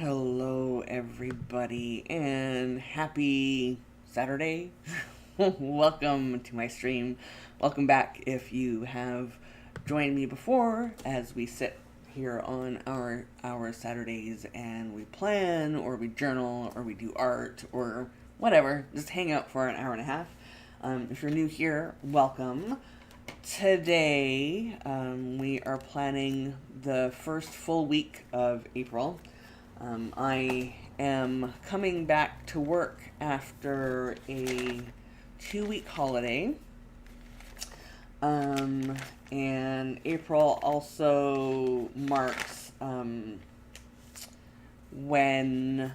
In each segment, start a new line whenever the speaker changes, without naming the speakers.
Hello, everybody, and happy Saturday. Welcome to my stream. Welcome back if you have joined me before as we sit here on our Saturdays and we plan or we journal or we do art or whatever. Just hang out for an hour and a half. If you're new here, welcome. Today, we are planning the first full week of April. I am coming back to work after a 2-week holiday. And April also marks when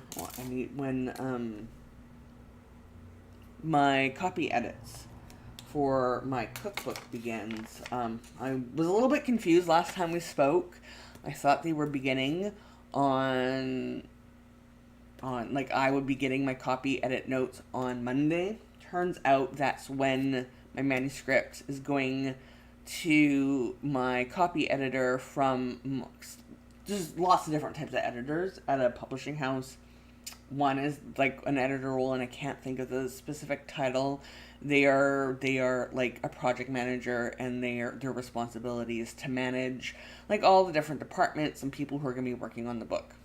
my copy edits for my cookbook begins. I was a little bit confused last time we spoke. I thought they were beginning on like I would be getting my copy edit notes on Monday. Turns out that's when my manuscript is going to my copy editor from just lots of different types of editors at a publishing house. One is like an editor role, and I can't think of the specific title. They are like a project manager, and their responsibility is to manage like all the different departments and people who are going to be working on the book.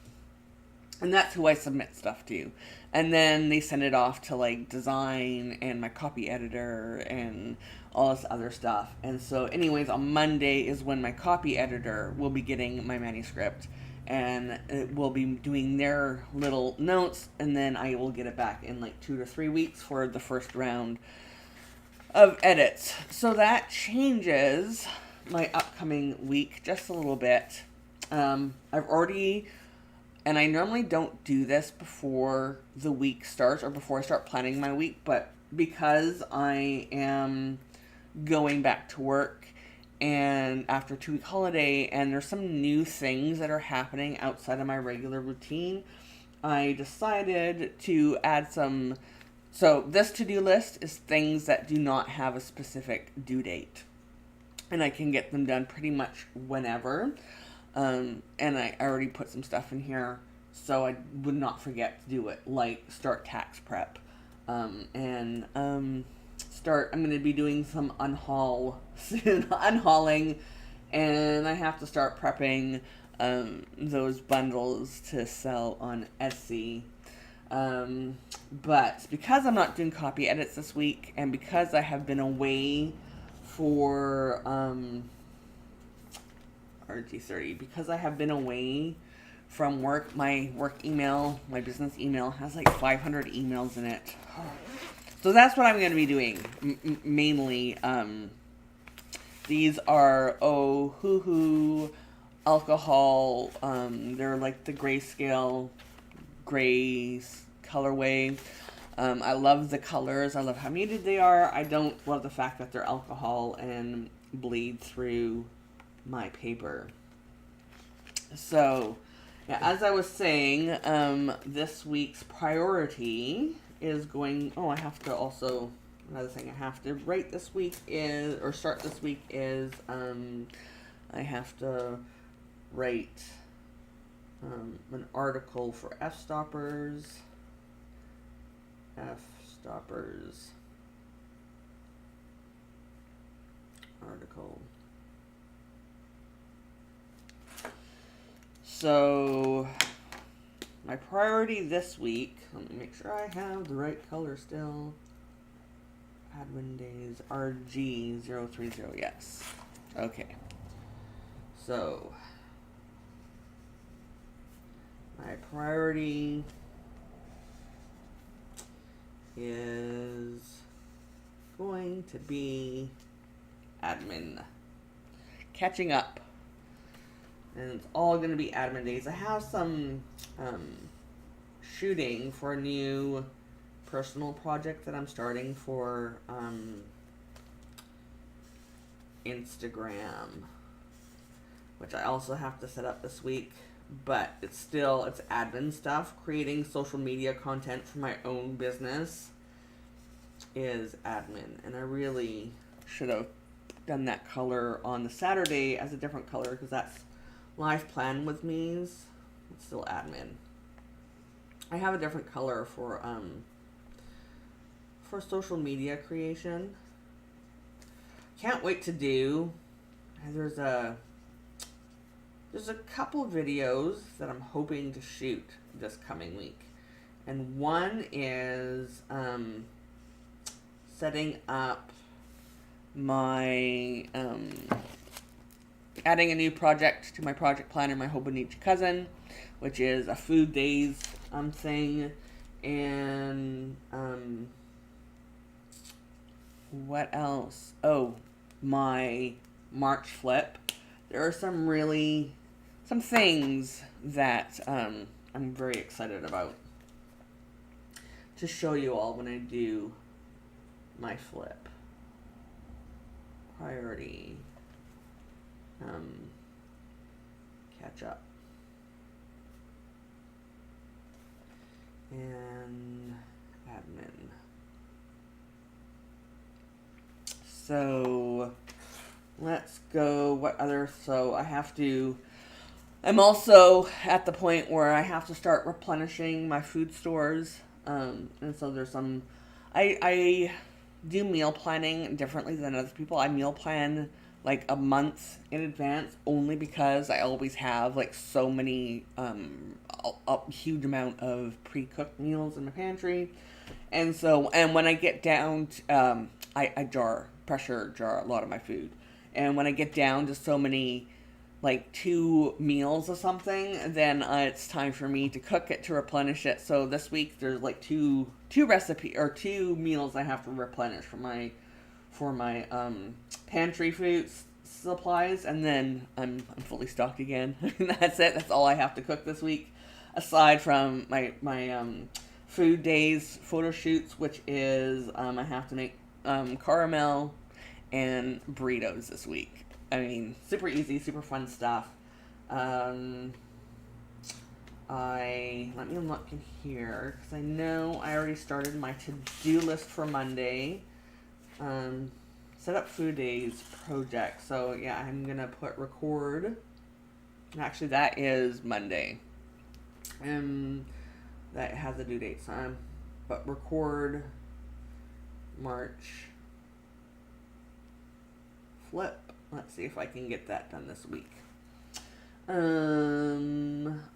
And that's who I submit stuff to. And then they send it off to like design and my copy editor and all this other stuff. And so anyways, on Monday is when my copy editor will be getting my manuscript. And it will be doing their little notes. And then I will get it back in like 2 to 3 weeks for the first round of edits. So that changes my upcoming week just a little bit. I've already... And I normally don't do this before the week starts or before I start planning my week, but because I am going back to work and after a 2-week holiday and there's some new things that are happening outside of my regular routine, I decided to add some... So this to-do list is things that do not have a specific due date. And I can get them done pretty much whenever. And I already put some stuff in here so I would not forget to do it, like start tax prep. I'm going to be doing some unhauling, and I have to start prepping those bundles to sell on Etsy. But because I'm not doing copy edits this week, and because I have been away for... RG30, because I have been away from work, my work email, my business email has like 500 emails in it. So that's what I'm going to be doing. Mainly, these are Hoo alcohol. They're like the grayscale, gray colorway. I love the colors. I love how muted they are. I don't love the fact that they're alcohol and bleed through my paper. So, yeah, as I was saying, this week's priority is going... Oh, I have to also... Another thing I have to write this week is... Or start this week is... I have to write an article for F-stoppers. F-stoppers. Article. So, my priority this week, let me make sure I have the right color still. Admin days, RG030, yes. Okay. So, my priority is going to be admin. Catching up. And it's all going to be admin days. I have some shooting for a new personal project that I'm starting for Instagram, which I also have to set up this week. But it's admin stuff. Creating social media content for my own business is admin. And I really should have done that color on the Saturday as a different color, because that's life plan with me's. It's still admin. I have a different color for social media creation. Can't wait to do. There's a couple videos that I'm hoping to shoot this coming week. And one is setting up my adding a new project to my project planner, my Hobonichi cousin, which is a food days thing. And what else? Oh, my March flip. There are some things that I'm very excited about to show you all when I do my flip. Priority. Catch up. And admin. So let's go. What other? So I'm also at the point where I have to start replenishing my food stores. And so there's some, I do meal planning differently than other people. I meal plan like a month in advance only because I always have like so many, a huge amount of pre-cooked meals in my pantry. And so, and when I get down to, I pressure jar a lot of my food. And when I get down to so many, like 2 meals or something, then it's time for me to cook it to replenish it. So this week there's like two meals I have to replenish for my pantry food supplies, and then I'm fully stocked again. That's it. That's all I have to cook this week, aside from my food days photo shoots, which is I have to make caramel and burritos this week. I mean, super easy, super fun stuff. Let me look in here, because I know I already started my to-do list for Monday. Set up food days project. So yeah, I'm gonna put record. Actually, that is Monday. That has a due date. So but record March flip. Let's see if I can get that done this week. I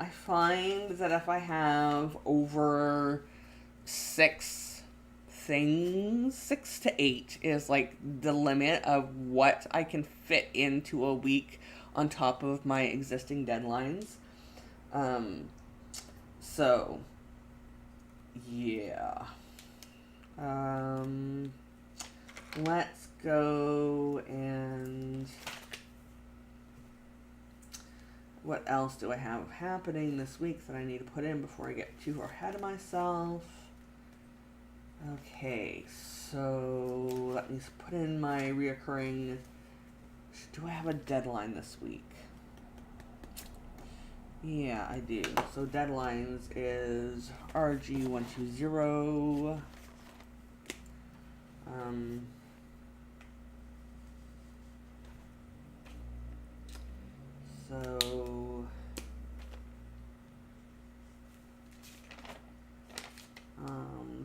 find that if I have over 6 things, 6 to 8 is like the limit of what I can fit into a week on top of my existing deadlines. So yeah. Let's go and what else do I have happening this week that I need to put in before I get too far ahead of myself? Okay, so let me put in my reoccurring. Do I have a deadline this week? Yeah, I do. So deadlines is RG120. So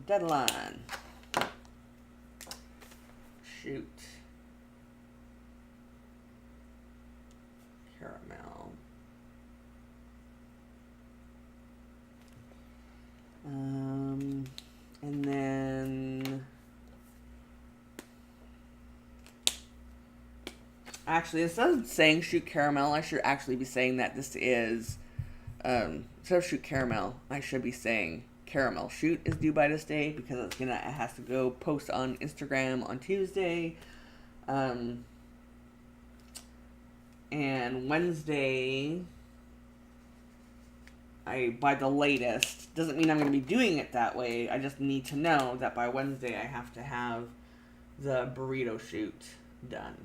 deadline. Shoot. Caramel. And then actually, instead of saying shoot caramel, I should actually be saying that this is instead of shoot caramel, I should be saying caramel shoot is due by this day, because it has to go post on Instagram on Tuesday. And Wednesday, by the latest, doesn't mean I'm going to be doing it that way. I just need to know that by Wednesday I have to have the burrito shoot done.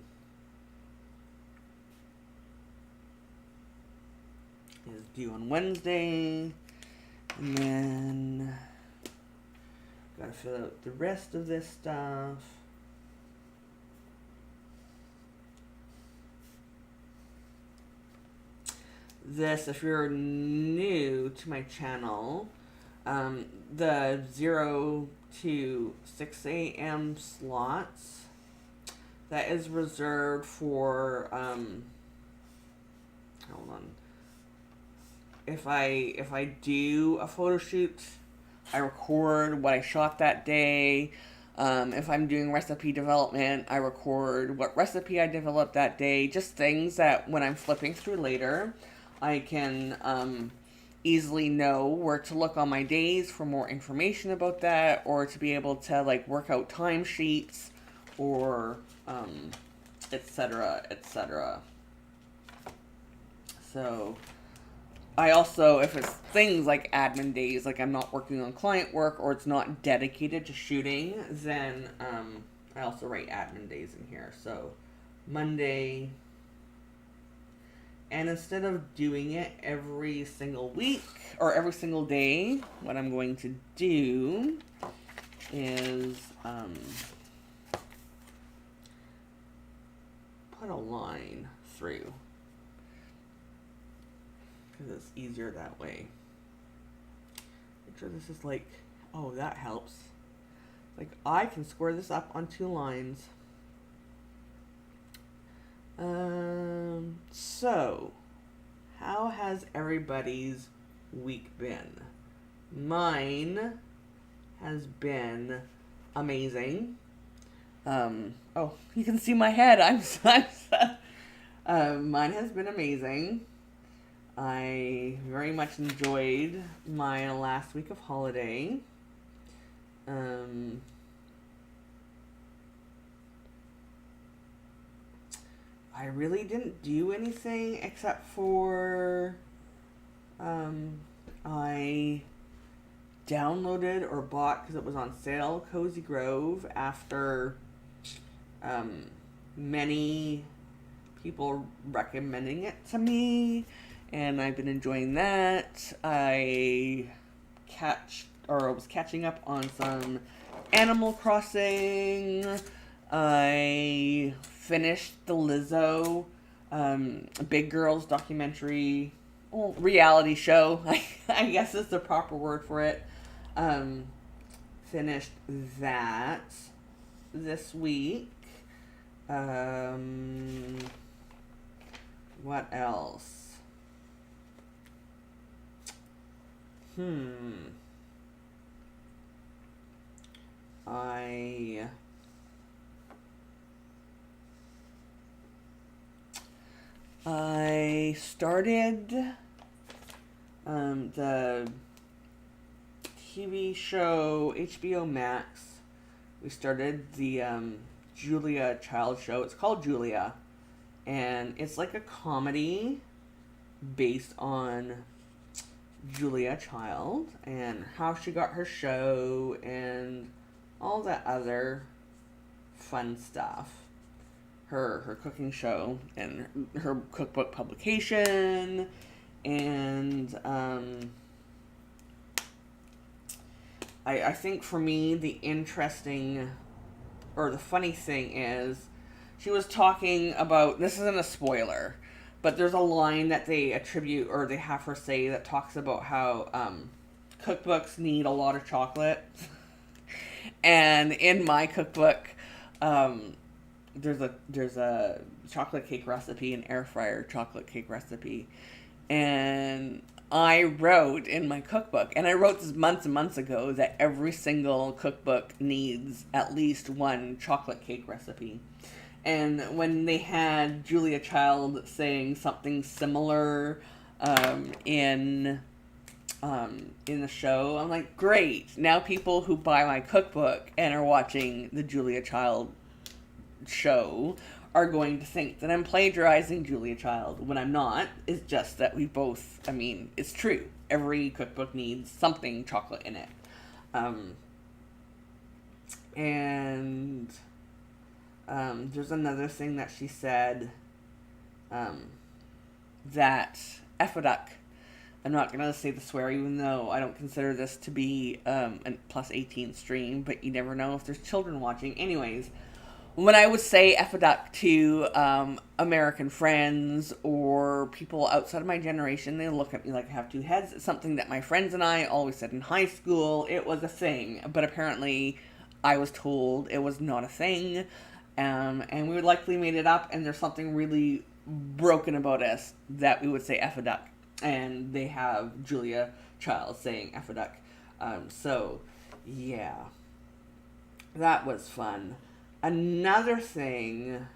Is due on Wednesday. And then gotta fill out the rest of this stuff. This, if you're new to my channel, the 0 to 6 a.m. slots, that is reserved for, hold on. If I do a photo shoot, I record what I shot that day. If I'm doing recipe development, I record what recipe I developed that day. Just things that when I'm flipping through later, I can easily know where to look on my days for more information about that, or to be able to like work out timesheets, or etc., etc. So I also, if it's things like admin days, like I'm not working on client work or it's not dedicated to shooting, then I also write admin days in here. So Monday, and instead of doing it every single week or every single day, what I'm going to do is put a line through, because it's easier that way. Make sure this is like, oh, that helps. Like, I can square this up on 2 lines. So, how has everybody's week been? Mine has been amazing. Oh, you can see my head. Mine has been amazing. I very much enjoyed my last week of holiday. I really didn't do anything except for I downloaded or bought, because it was on sale, Cozy Grove, after many people recommending it to me, and I've been enjoying that. I was catching up on some Animal Crossing. I finished the Lizzo Big Girls documentary, reality show, I guess is the proper word for it. Finished that this week. What else? I started the TV show HBO Max. We started the Julia Child show. It's called Julia, and it's like a comedy based on Julia Child and how she got her show and all that other fun stuff. Her cooking show and her cookbook publication, and I think for me the interesting or the funny thing is she was talking about, this isn't a spoiler, but there's a line that they attribute or they have her say that talks about how cookbooks need a lot of chocolate. And in my cookbook, there's a chocolate cake recipe, an air fryer chocolate cake recipe, and I wrote in my cookbook, and I wrote this months and months ago, that every single cookbook needs at least one chocolate cake recipe. And when they had Julia Child saying something similar in the show, I'm like, great, now people who buy my cookbook and are watching the Julia Child show are going to think that I'm plagiarizing Julia Child, when I'm not. It's just that we both, it's true. Every cookbook needs something chocolate in it. And there's another thing that she said, that Effaduck, I'm not going to say the swear, even though I don't consider this to be a plus 18 stream, but you never know if there's children watching. Anyways, when I would say F a duck to American friends or people outside of my generation, they look at me like I have two heads. It's something that my friends and I always said in high school. It was a thing, but apparently I was told it was not a thing. And we would likely made it up, and there's something really broken about us that we would say F a duck. And they have Julia Childs saying F a duck. So, yeah. That was fun. Another thing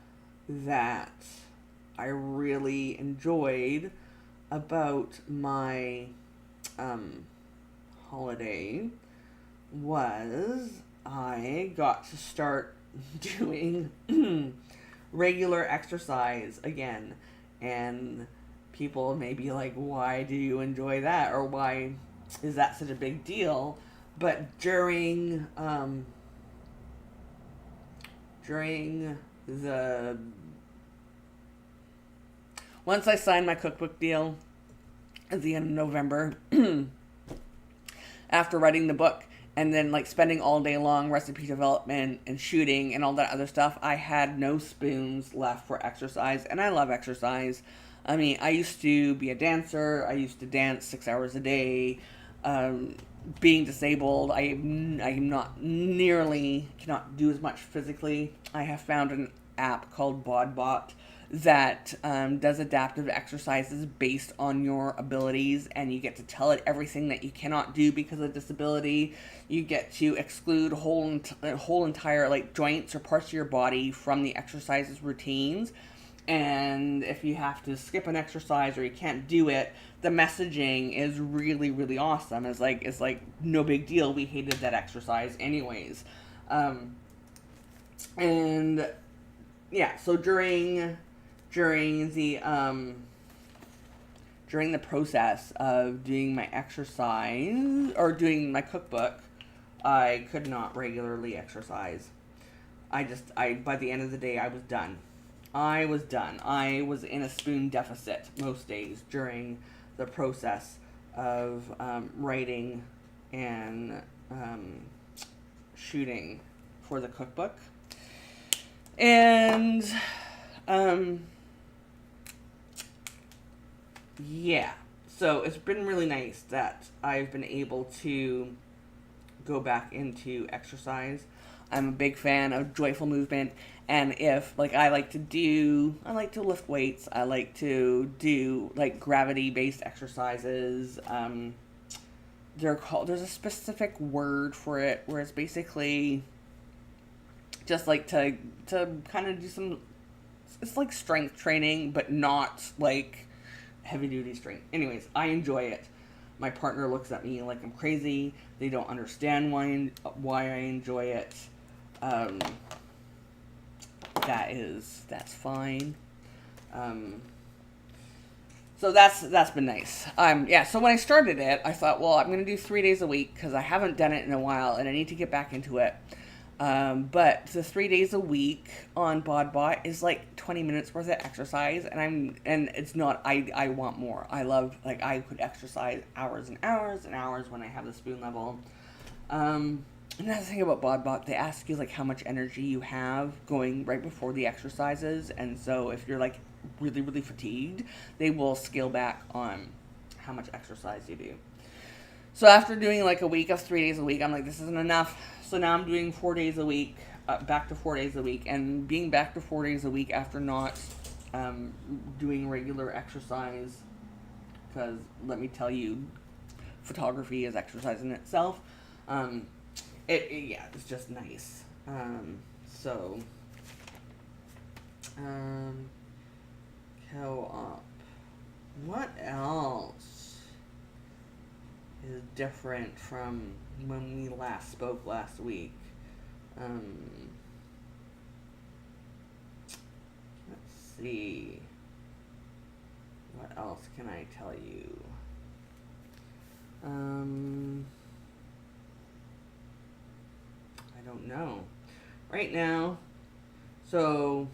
that I really enjoyed about my holiday was I got to start doing regular exercise again. And people may be like, why do you enjoy that? Or why is that such a big deal? But during the once I signed my cookbook deal at the end of November, after writing the book and then like spending all day long recipe development and shooting and all that other stuff, I had no spoons left for exercise, and I love exercise. I mean, I used to be a dancer. I used to dance 6 hours a day. Being disabled, I'm not nearly, cannot do as much physically. I have found an app called BodBot that does adaptive exercises based on your abilities, and you get to tell it everything that you cannot do because of disability. You get to exclude whole entire like joints or parts of your body from the exercises routines. And if you have to skip an exercise or you can't do it, the messaging is really, really awesome. It's like no big deal. We hated that exercise anyways. And yeah, so during the process of doing my exercise or doing my cookbook, I could not regularly exercise. By the end of the day, I was done. I was in a spoon deficit most days during the process of writing and shooting for the cookbook. And yeah, so it's been really nice that I've been able to go back into exercise. I'm a big fan of joyful movement, and if like I like to lift weights. I like to do like gravity-based exercises. There's a specific word for it where it's basically just like to kind of do some, it's like strength training, but not like heavy duty strength. Anyways, I enjoy it. My partner looks at me like I'm crazy. They don't understand why I enjoy it. That's fine. So that's been nice. Yeah, so when I started it, I thought, well, I'm going to do 3 days a week because I haven't done it in a while and I need to get back into it. But the 3 days a week on BodBot is like 20 minutes worth of exercise, and it's not, I want more. I love, like, I could exercise hours and hours and hours when I have the spoon level. Another thing about BodBot, they ask you like how much energy you have going right before the exercises, and so if you're like really, really fatigued, they will scale back on how much exercise you do. So after doing like a week of 3 days a week, I'm like, this isn't enough. So now I'm doing 4 days a week, back to 4 days a week, and being back to 4 days a week after not doing regular exercise, because let me tell you, photography is exercise in itself. It's just nice. Co-op. What else is different from when we last spoke last week? Let's see. What else can I tell you? I don't know. Right now, so...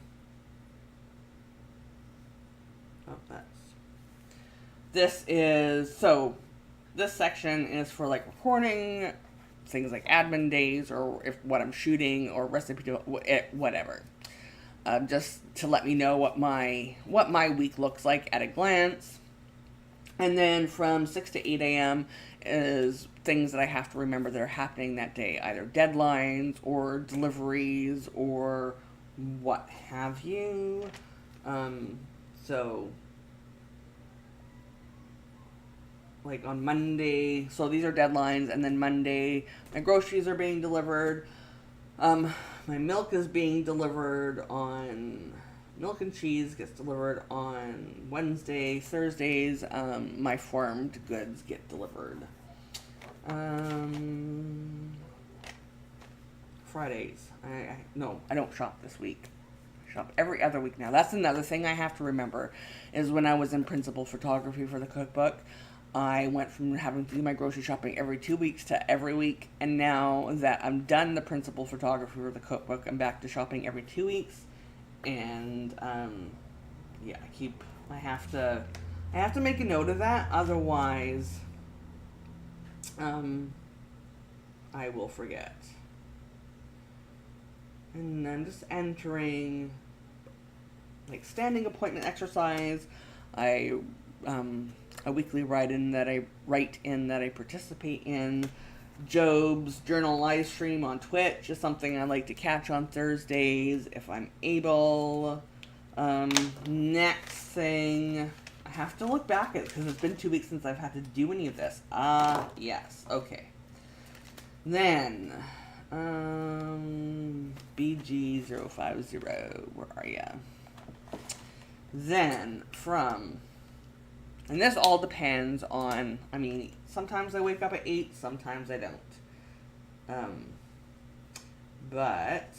This section is for like recording things like admin days or if what I'm shooting or recipe, whatever. just to let me know what my week looks like at a glance. And then from 6 to 8 a.m. is things that I have to remember that are happening that day, either deadlines or deliveries or what have you. So, like on Monday, so these are deadlines, and then Monday, my groceries are being delivered. My milk is being delivered on... Milk and cheese gets delivered on Wednesday. Thursdays, my farmed goods get delivered. Fridays. I don't shop this week. I shop every other week now. That's another thing I have to remember, is when I was in principal photography for the cookbook, I went from having to do my grocery shopping every 2 weeks to every week. And now that I'm done the principal photography for the cookbook, I'm back to shopping every 2 weeks. And, yeah, I have to make a note of that, otherwise, I will forget. And I'm just entering, like, standing appointment exercise. A weekly write-in that I participate in. Job's journal live stream on Twitch is something I like to catch on Thursdays if I'm able. Next thing, I have to look back at it because it's been 2 weeks since I've had to do any of this. Yes, okay. Then, BG050, where are ya? Then, and this all depends on, sometimes I wake up at 8, sometimes I don't. But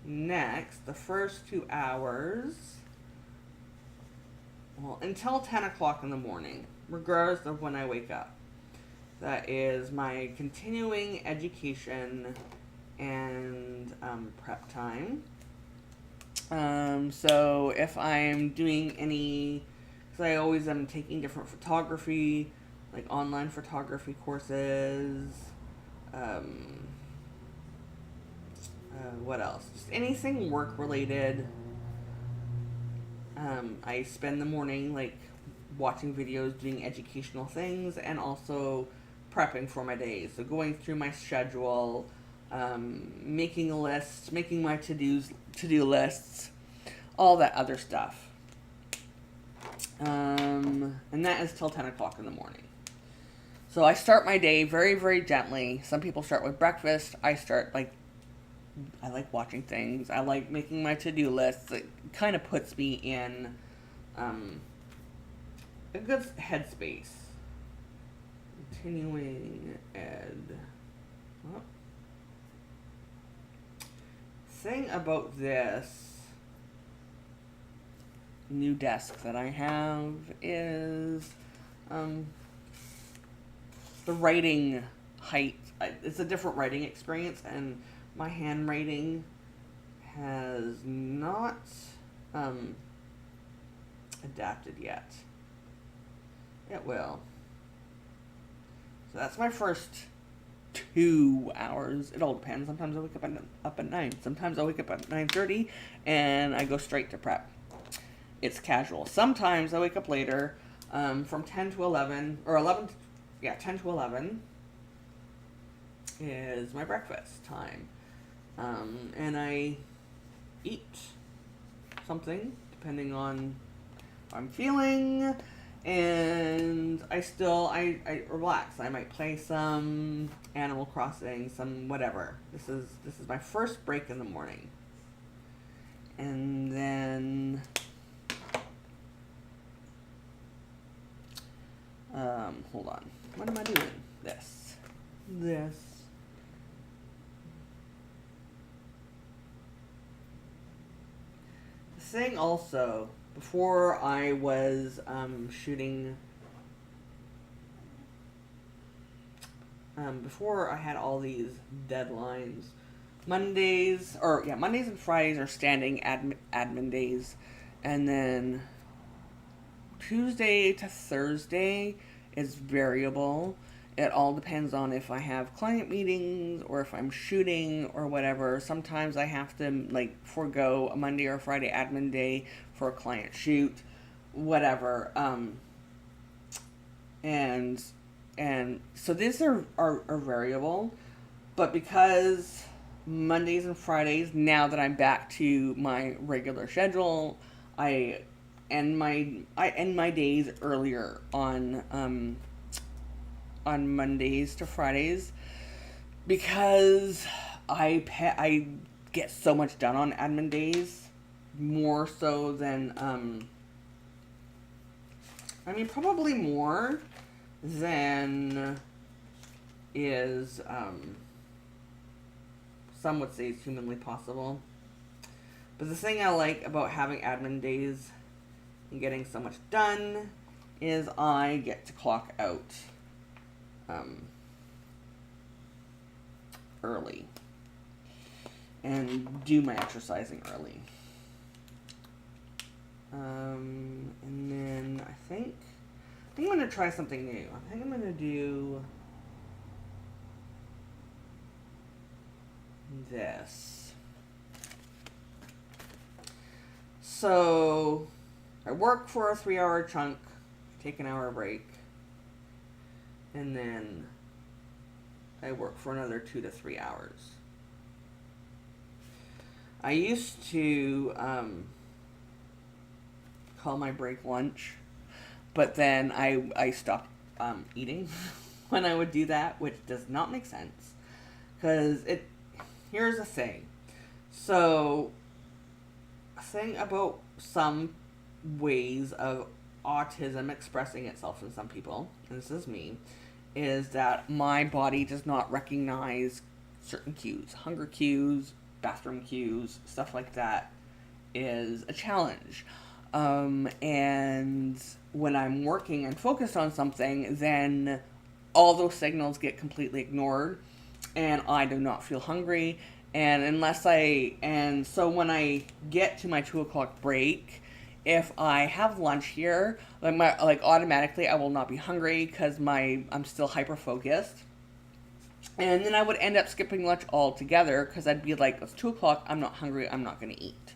next, the first 2 hours, well, until 10 o'clock in the morning, regardless of when I wake up, that is my continuing education and prep time. So if I'm doing any... because I always am taking different photography, like online photography courses. What else? Just anything work related. I spend the morning like watching videos, doing educational things, and also prepping for my day. So going through my schedule, making a list, making my to-do lists, all that other stuff. And that is till 10 o'clock in the morning. So I start my day very, very gently. Some people start with breakfast. I like watching things. I like making my to-do lists. It kind of puts me in a good headspace. Continuing ed. Oh. Thing about this new desk that I have is the writing height. It's a different writing experience, and my handwriting has not adapted yet. It will. So that's my first 2 hours. It all depends. Sometimes I wake up at 9. Sometimes I wake up at 9:30 and I go straight to prep. It's casual. Sometimes I wake up later, from 10 to 11, or 11, 10 to 11 is my breakfast time. And I eat something, depending on how I'm feeling, and I relax. I might play some Animal Crossing, some whatever. This is my first break in the morning. And then hold on. What am I doing? This. The thing also, before I was shooting, before I had all these deadlines, Mondays and Fridays are standing admin days, and then Tuesday to Thursday is variable, it all depends on if I have client meetings or if I'm shooting or whatever. Sometimes I have to like forego a Monday or Friday admin day for a client shoot, whatever. And so these are variable, but because Mondays and Fridays, now that I'm back to my regular schedule, I end my days earlier on Mondays to Fridays, because I get so much done on admin days, more so than probably more than is some would say is humanly possible. But the thing I like about having admin days and getting so much done is I get to clock out early and do my exercising early. And then I think I'm going to try something new. I think I'm going to do this. So I work for a 3-hour chunk, take an hour break, and then I work for another 2 to 3 hours. I used to call my break lunch, but then I stopped eating when I would do that, which does not make sense. Because here's the thing. So, a thing about some ways of autism expressing itself in some people, and this is me, is that my body does not recognize certain cues. Hunger cues, bathroom cues, stuff like that is a challenge. And when I'm working and focused on something, then all those signals get completely ignored and I do not feel hungry. And so when I get to my 2 o'clock break, if I have lunch here, automatically I will not be hungry because I'm still hyper focused. And then I would end up skipping lunch altogether because I'd be like, it's 2 o'clock, I'm not hungry, I'm not going to eat.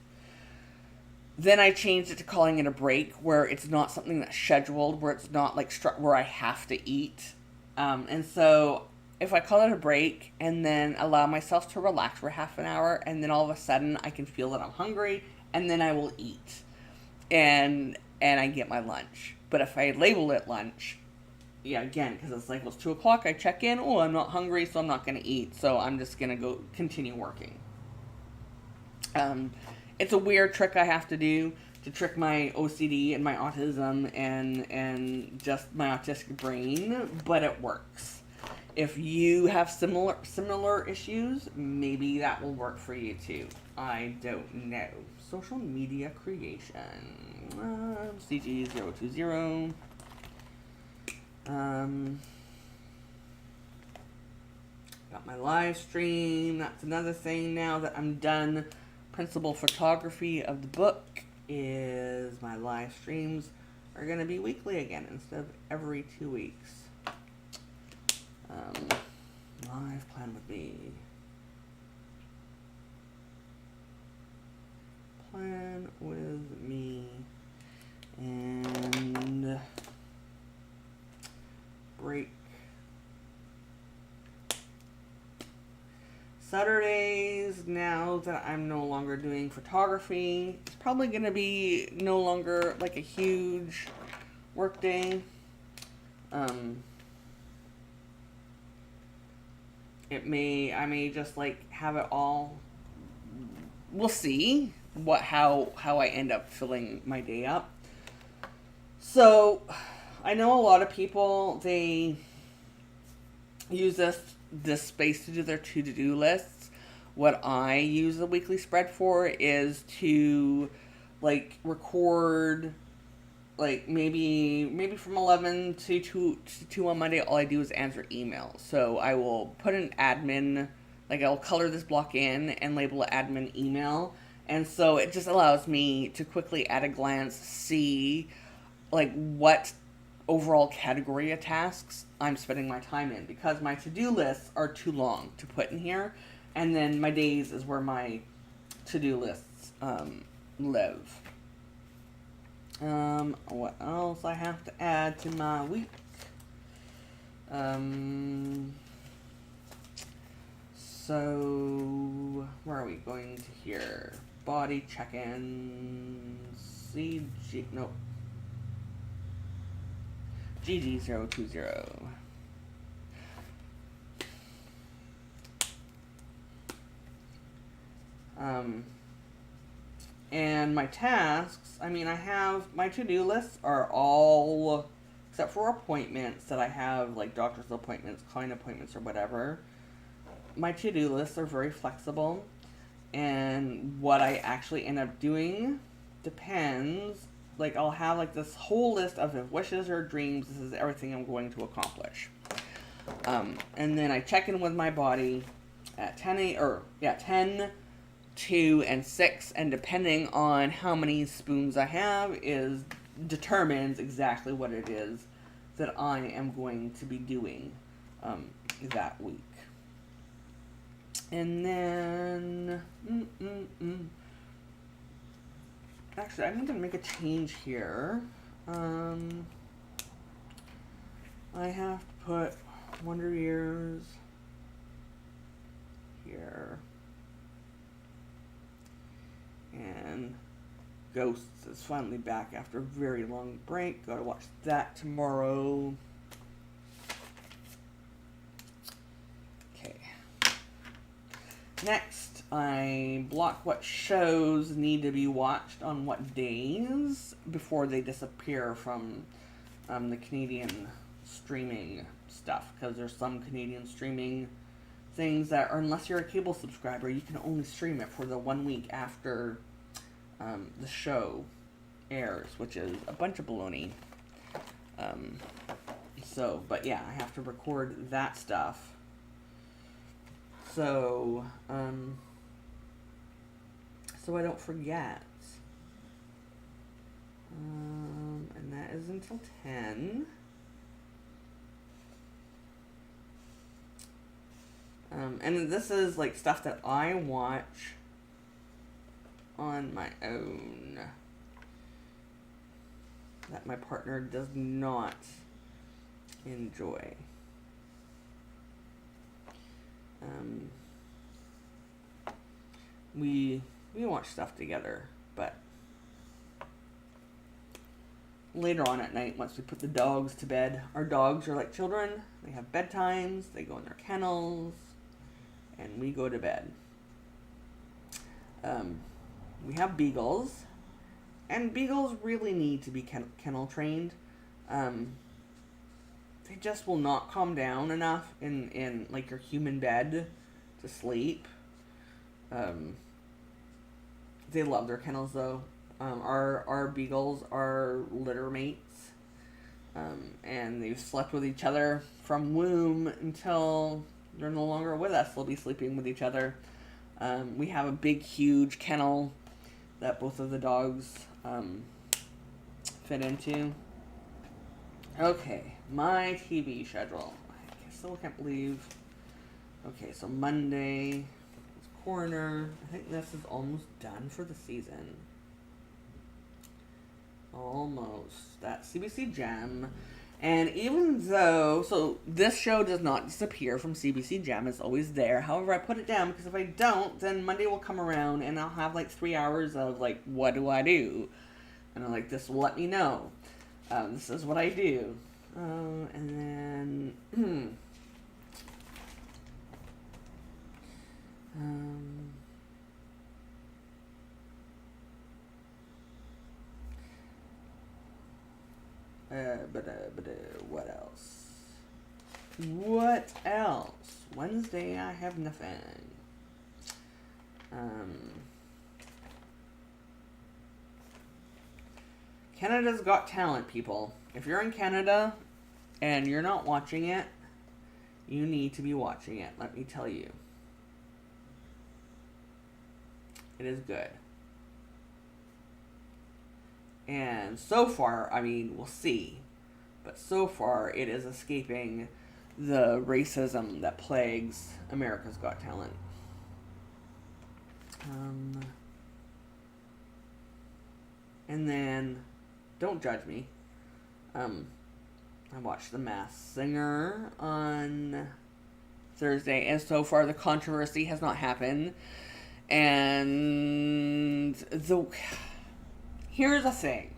Then I changed it to calling it a break, where it's not something that's scheduled, where it's not like where I have to eat. And so if I call it a break and then allow myself to relax for half an hour, and then all of a sudden I can feel that I'm hungry, and then I will eat. And I get my lunch. But if I label it lunch, yeah, again, because it's like, well, it's 2 o'clock, I check in, oh, I'm not hungry, so I'm not going to eat. So I'm just going to go continue working. It's a weird trick I have to do to trick my OCD and my autism and just my autistic brain, but it works. If you have similar issues, maybe that will work for you too. I don't know. Social media creation. CG020. Got my live stream. That's another thing now that I'm done. Principal photography of the book is my live streams are going to be weekly again instead of every 2 weeks. Live plan with me. Plan with me. And break. Saturdays, now that I'm no longer doing photography, it's probably going to be no longer like a huge work day. I may just like have it all. We'll see how I end up filling my day up. So, I know a lot of people, they use this space to do their to-do lists. What I use the weekly spread for is to like record like maybe from 11 to 2 on Monday. All I do is answer emails. So I will put an admin, like I'll color this block in and label it admin email. And so it just allows me to quickly at a glance see like what overall category of tasks I'm spending my time in, because my to-do lists are too long to put in here, and then my days is where my to-do lists live. What else I have to add to my week? So where are we going to here? Body check-ins, CG, nope. GG020. And my tasks, I mean, I have, my to-do lists are all, except for appointments that I have, like doctor's appointments, client appointments, or whatever. My to-do lists are very flexible, and what I actually end up doing depends. Like, I'll have like this whole list of wishes or dreams. This is everything I'm going to accomplish. And then I check in with my body at 10, 2, and 6, and depending on how many spoons I have determines exactly what it is that I am going to be doing that week. And then actually, I need to make a change here. I have to put Wonder Years here. And Ghosts is finally back after a very long break. Gotta watch that tomorrow. Okay. Next, I block what shows need to be watched on what days before they disappear from the Canadian streaming stuff. Because there's some Canadian streaming things that are, unless you're a cable subscriber, you can only stream it for the 1 week after the show airs, which is a bunch of baloney. But yeah, I have to record that stuff. So I don't forget. And that is until 10. And this is like stuff that I watch on my own, that my partner does not enjoy. We watch stuff together, but later on at night, once we put the dogs to bed, our dogs are like children. They have bedtimes, they go in their kennels, and we go to bed. We have beagles, and beagles really need to be kennel trained. They just will not calm down enough in like your human bed to sleep. They love their kennels though. Our beagles are litter mates, and they've slept with each other from womb until they're no longer with us. They'll be sleeping with each other. We have a big, huge kennel that both of the dogs fit into. Okay, my TV schedule. I still can't believe. Okay, so Monday is Coroner. I think this is almost done for the season. Almost. That's CBC Gem. And even though, so this show does not disappear from CBC Gem, it's always there. However, I put it down because if I don't, then Monday will come around and I'll have like 3 hours of like, what do I do? And I'm like, this will let me know. This is what I do. And then, what else? What else? Wednesday, I have nothing. Canada's Got Talent, people. If you're in Canada and you're not watching it, you need to be watching it, let me tell you. It is good. And so far, I mean, we'll see. but so far it is escaping the racism that plagues America's Got Talent. And then, don't judge me. I watched The Masked Singer on Thursday, and so far the controversy has not happened. And here's the thing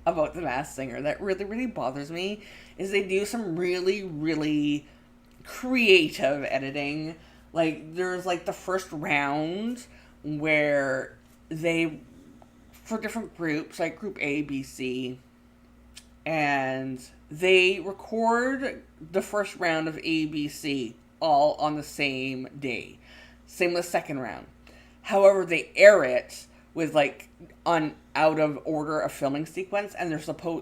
about The Masked Singer that really, really bothers me, is they do some really, really creative editing. Like, there's like the first round where they, for different groups, like group A, B, C, and they record the first round of A, B, C all on the same day. Same with the second round. However, they air it with like on out of order of filming sequence, and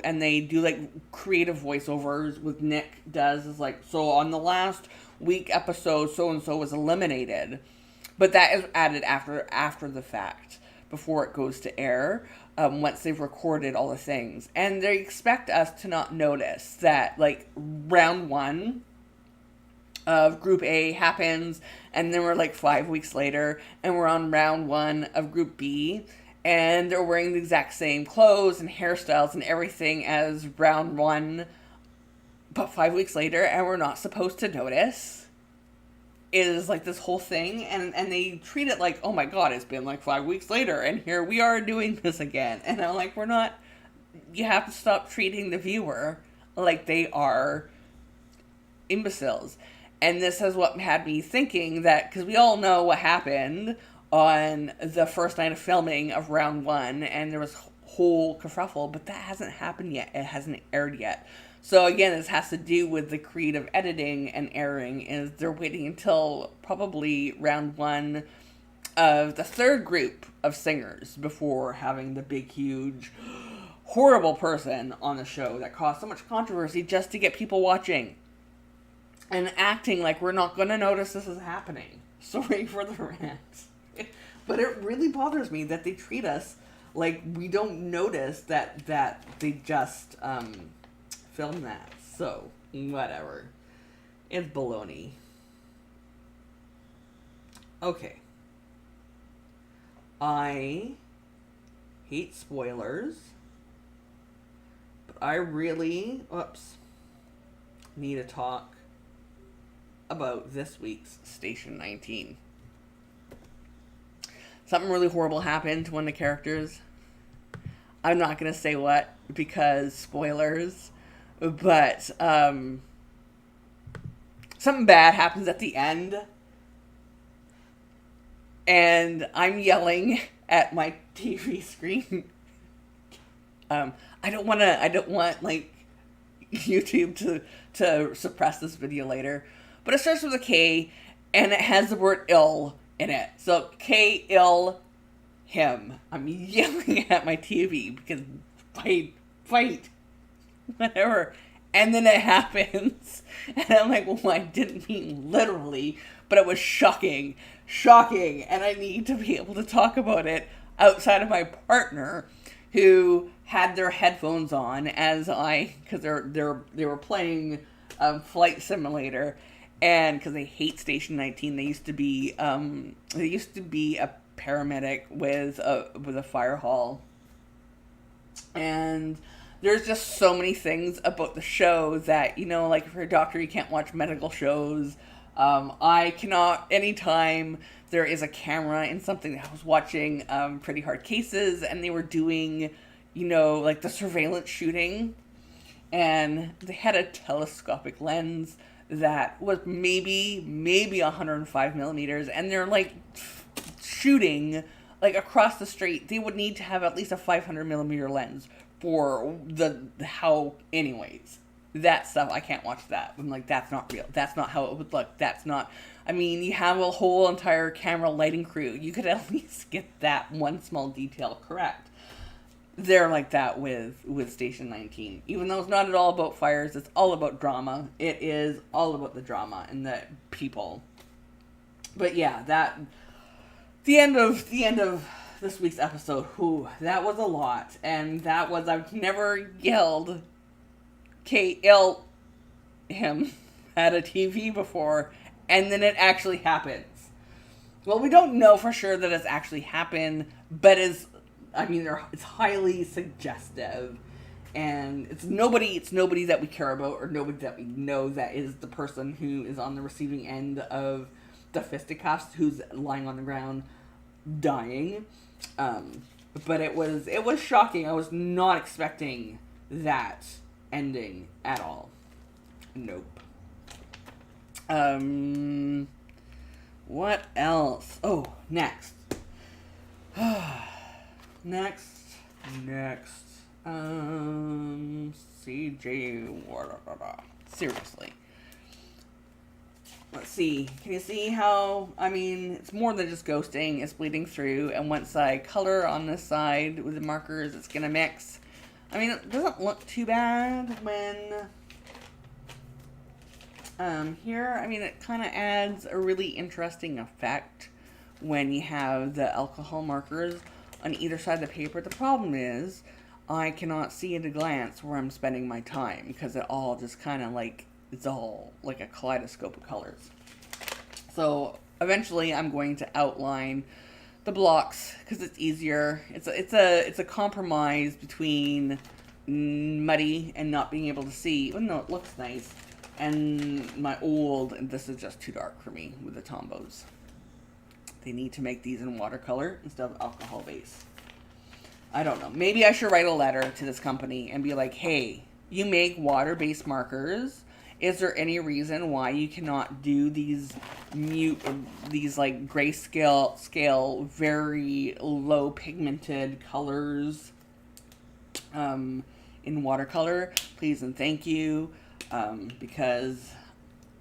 and they do like creative voiceovers with Nick does is like, so on the last week episode so and so was eliminated, but that is added after the fact, before it goes to air, once they've recorded all the things. And they expect us to not notice that, like, round one of Group A happens, and then we're, like, 5 weeks later, and we're on round one of Group B, and they're wearing the exact same clothes and hairstyles and everything as round one, but 5 weeks later, and we're not supposed to notice. Is like this whole thing, and they treat it like, oh my god, it's been like 5 weeks later, and here we are doing this again. And I'm like, you have to stop treating the viewer like they are imbeciles. And this is what had me thinking that, because we all know what happened on the first night of filming of round one, and there was whole kerfuffle, but that hasn't happened yet. It hasn't aired yet. So again, this has to do with the creative editing and airing, is they're waiting until probably round one of the third group of singers before having the big, huge, horrible person on the show that caused so much controversy just to get people watching. And acting like we're not going to notice this is happening. Sorry for the rant. But it really bothers me that they treat us like we don't notice that they just film that. So, whatever. It's baloney. Okay. I hate spoilers, but I really, need to talk about this week's Station 19. Something really horrible happened to one of the characters. I'm not going to say what, because spoilers. But something bad happens at the end, and I'm yelling at my TV screen. I don't want like YouTube to suppress this video later, but it starts with a K, and it has the word ill in it. So K ill him. I'm yelling at my TV because fight. Whatever. And then it happens. And I'm like, well, I didn't mean literally, but it was shocking. And I need to be able to talk about it outside of my partner, who had their headphones on because they were playing Flight Simulator, and because they hate Station 19, they used to be a paramedic with a fire hall, and there's just so many things about the show that, like if you're a doctor, you can't watch medical shows. I cannot, anytime there is a camera in something. I was watching Pretty Hard Cases, and they were doing, like the surveillance shooting, and they had a telescopic lens that was maybe 105 millimeters, and they're like shooting like across the street. They would need to have at least a 500 millimeter lens for anyways, that stuff, I can't watch that. I'm like, that's not real. That's not how it would look. You have a whole entire camera lighting crew. You could at least get that one small detail correct. They're like that with Station 19. Even though it's not at all about fires, it's all about drama. It is all about the drama and the people. But yeah, the end of this week's episode, that was a lot. And I've never yelled Kate him at a TV before, and then it actually happens. Well, we don't know for sure that it's actually happened, but it's highly suggestive, and it's nobody that we care about or nobody that we know that is the person who is on the receiving end of the fisticuffs, who's lying on the ground dying. But it was shocking. I was not expecting that ending at all. Nope. What else? Oh, next. Next. CJ. Seriously. Let's see. Can you see how, it's more than just ghosting. It's bleeding through, and once I color on this side with the markers, it's going to mix. It doesn't look too bad when... here, it kind of adds a really interesting effect when you have the alcohol markers on either side of the paper. The problem is, I cannot see at a glance where I'm spending my time, because it all just kind of it's all like a kaleidoscope of colors. So eventually I'm going to outline the blocks because it's easier. It's a compromise between muddy and not being able to see, even though it looks nice, and this is just too dark for me with the Tombos. They need to make these in watercolor instead of alcohol base. I don't know. Maybe I should write a letter to this company and be like, hey, you make water-based markers. Is there any reason why you cannot do these grayscale, very low pigmented colors in watercolor? Please and thank you, because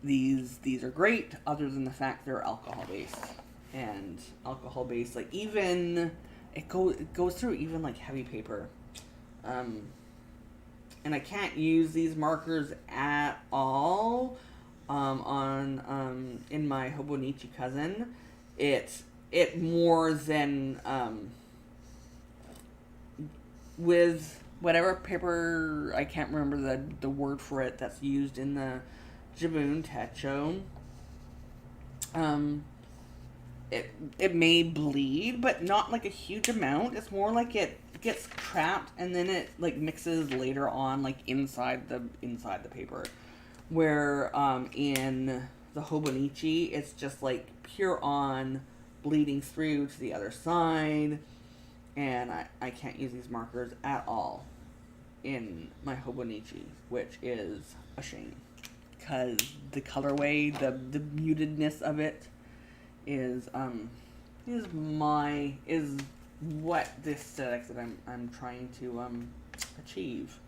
these are great. Other than the fact they're alcohol based, and alcohol based, even it goes through even heavy paper. And I can't use these markers at all in my Hobonichi cousin. It more than with whatever paper, I can't remember the word for it, that's used in the Jibun Techo. It may bleed, but not a huge amount. It's more it gets trapped and then it mixes later on inside the paper. Where in the Hobonichi, it's just pure on bleeding through to the other side, and I can't use these markers at all in my Hobonichi, which is a shame, because the colorway, the mutedness of it is what the aesthetics that I'm trying to achieve.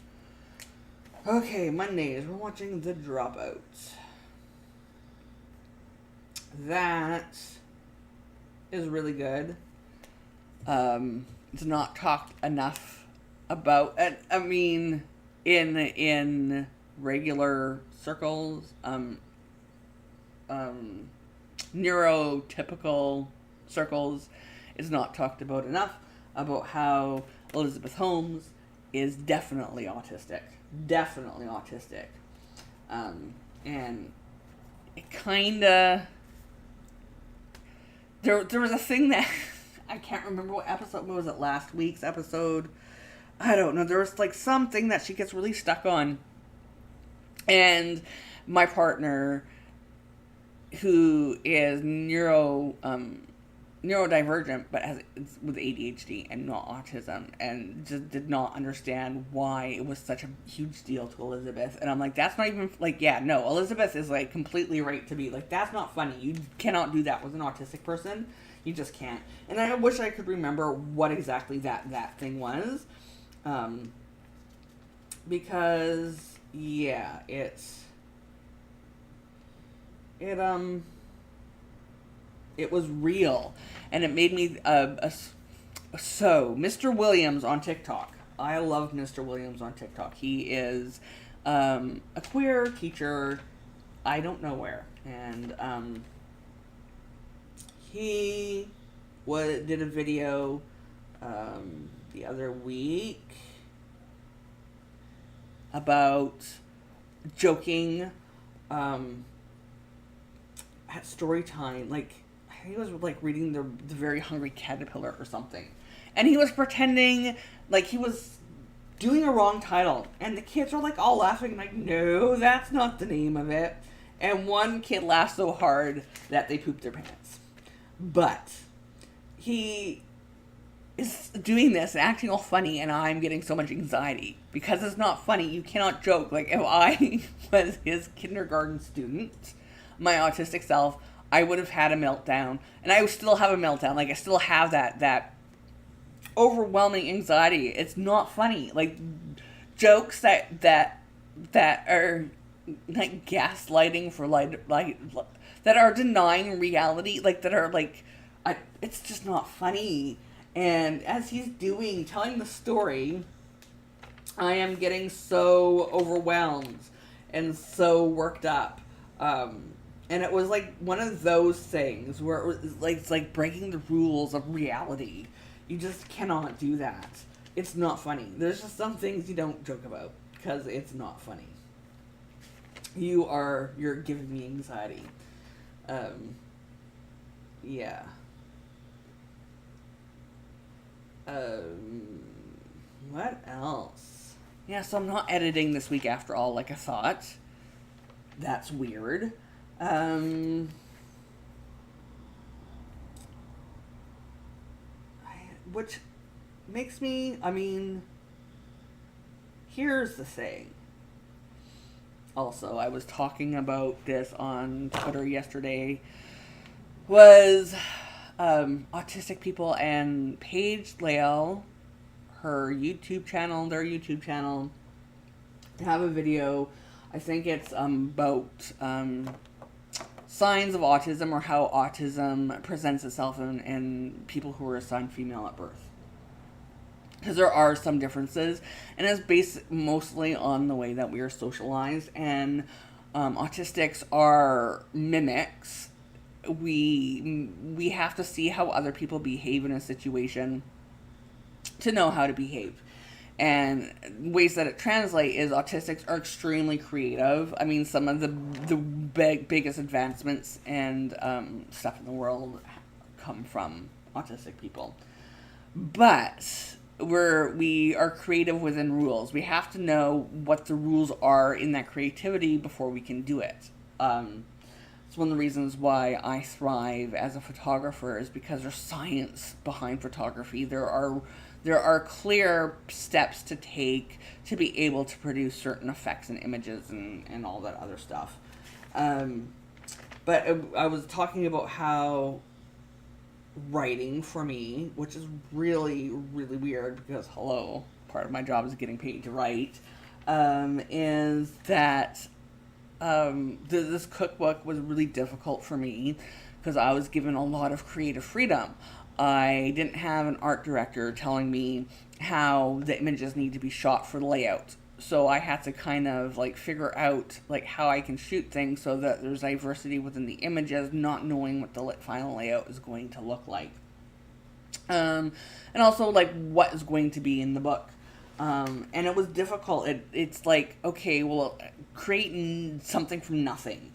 Okay, Mondays, we're watching The Dropout. That is really good. It's not talked enough about. In regular circles, neurotypical circles, is not talked about enough about how Elizabeth Holmes is definitely autistic. And it kinda... There was a thing that... I can't remember what episode... What was it? Last week's episode? I don't know. There was something that she gets really stuck on. And my partner, who is neurodivergent, but with ADHD and not autism, and just did not understand why it was such a huge deal to Elizabeth. And I'm that's not even, no, Elizabeth is completely right to be that's not funny. You cannot do that with an autistic person. You just can't. And I wish I could remember what exactly that thing was. Because, yeah, it was real, and it made me so Mr. Williams on TikTok. I love Mr. Williams on TikTok. He is a queer teacher. I don't know where, and he did a video the other week about joking at story time. Like, I think he was like reading the Very Hungry Caterpillar or something, and he was pretending like he was doing a wrong title, and the kids were like all laughing, like, no, that's not the name of it. And one kid laughed so hard that they pooped their pants. But he is doing this and acting all funny, and I'm getting so much anxiety because it's not funny. You cannot joke. Like, if I was his kindergarten student, my autistic self, I would have had a meltdown, and I would still have a meltdown. Like, I still have that overwhelming anxiety. It's not funny. Like, jokes that are like gaslighting for like that are denying reality, like that are like, it's just not funny. And as he's telling the story, I am getting so overwhelmed and so worked up. And it was like one of those things where it was like, it's like breaking the rules of reality. You just cannot do that. It's not funny. There's just some things you don't joke about because it's not funny. You're giving me anxiety. Yeah. What else? Yeah, so I'm not editing this week after all, like I thought. That's weird. Which makes me, here's the thing. Also, I was talking about this on Twitter yesterday, was autistic people, and Paige Lael, their YouTube channel, have a video. I think it's about signs of autism, or how autism presents itself in people who are assigned female at birth. Because there are some differences, and it's based mostly on the way that we are socialized, and autistics are mimics. We have to see how other people behave in a situation to know how to behave. And ways that it translates is autistics are extremely creative. I mean, some of the biggest advancements and stuff in the world come from autistic people. But we are creative within rules. We have to know what the rules are in that creativity before we can do it. It's one of the reasons why I thrive as a photographer, is because there's science behind photography. There are clear steps to take to be able to produce certain effects and images and all that other stuff. But I was talking about how writing for me, which is really, really weird because, hello, part of my job is getting paid to write, is that this cookbook was really difficult for me because I was given a lot of creative freedom. I didn't have an art director telling me how the images need to be shot for layout. So I had to kind of like figure out like how I can shoot things so that there's diversity within the images, not knowing what the final layout is going to look like. And also like what is going to be in the book. And it was difficult. It's like, okay, well, creating something from nothing.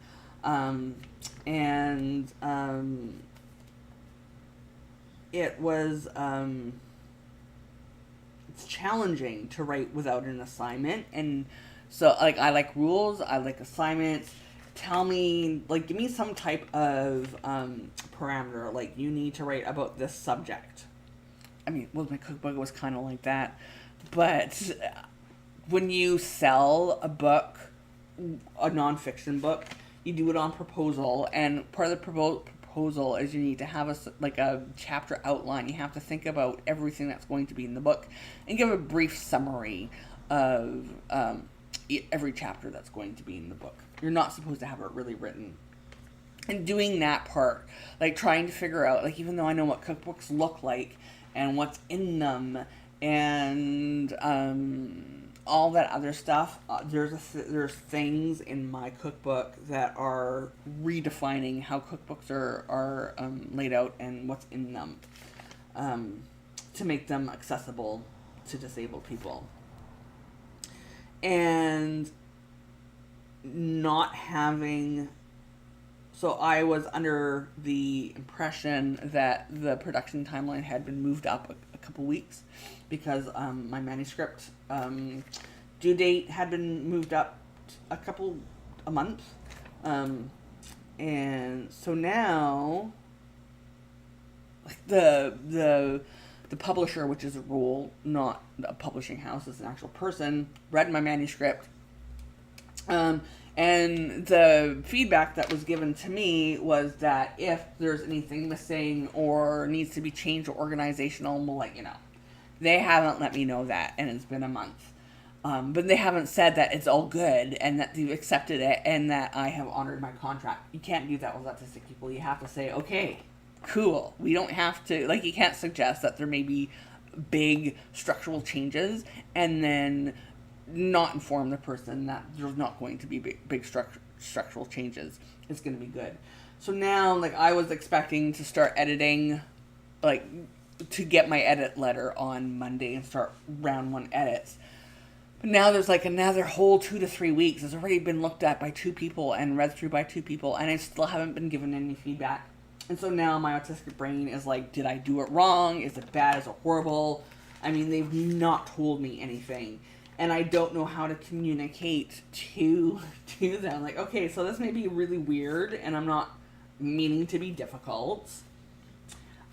It was, it's challenging to write without an assignment. And so, like, I like rules, I like assignments. Tell me, like, give me some type of parameter. Like, you need to write about this subject. I mean, well, my cookbook was kind of like that. But when you sell a book, a nonfiction book, you do it on proposal. And part of the proposal is you need to have a chapter outline. You have to think about everything that's going to be in the book and give a brief summary of every chapter that's going to be in the book. You're not supposed to have it really written. And doing that part, like trying to figure out, like, even though I know what cookbooks look like and what's in them and all that other stuff, there's things in my cookbook that are redefining how cookbooks are laid out and what's in them, to make them accessible to disabled people. And not having... So I was under the impression that the production timeline had been moved up a couple weeks because my manuscript due date had been moved up a month. And so now the publisher, which is a role, not a publishing house, is an actual person, read my manuscript. And the feedback that was given to me was that if there's anything missing or needs to be changed or organizational, we'll let you know. They haven't let me know that, and it's been a month. But they haven't said that it's all good and that they've accepted it and that I have honored my contract. You can't do that with autistic people. You have to say, okay, cool. We don't have to, like, you can't suggest that there may be big structural changes and then not inform the person that there's not going to be big structural changes. It's going to be good. So now, like, I was expecting to start editing, like, to get my edit letter on Monday and start round 1 edits. But now there's like another whole 2 to 3 weeks. It's already been looked at by 2 people and read through by 2 people, and I still haven't been given any feedback. And so now my autistic brain is like, did I do it wrong? Is it bad? Is it horrible? I mean, they've not told me anything. And I don't know how to communicate to them. Like, okay, so this may be really weird, and I'm not meaning to be difficult.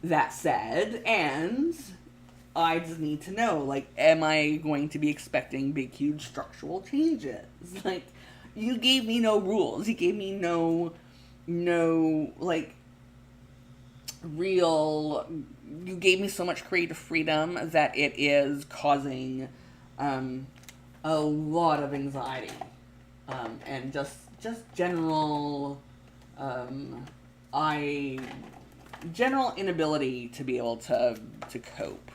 That said, and I just need to know, like, am I going to be expecting big, huge structural changes? Like, you gave me no rules. You gave me no, like, real... You gave me so much creative freedom that it is causing a lot of anxiety. And just general... general inability to be able to cope.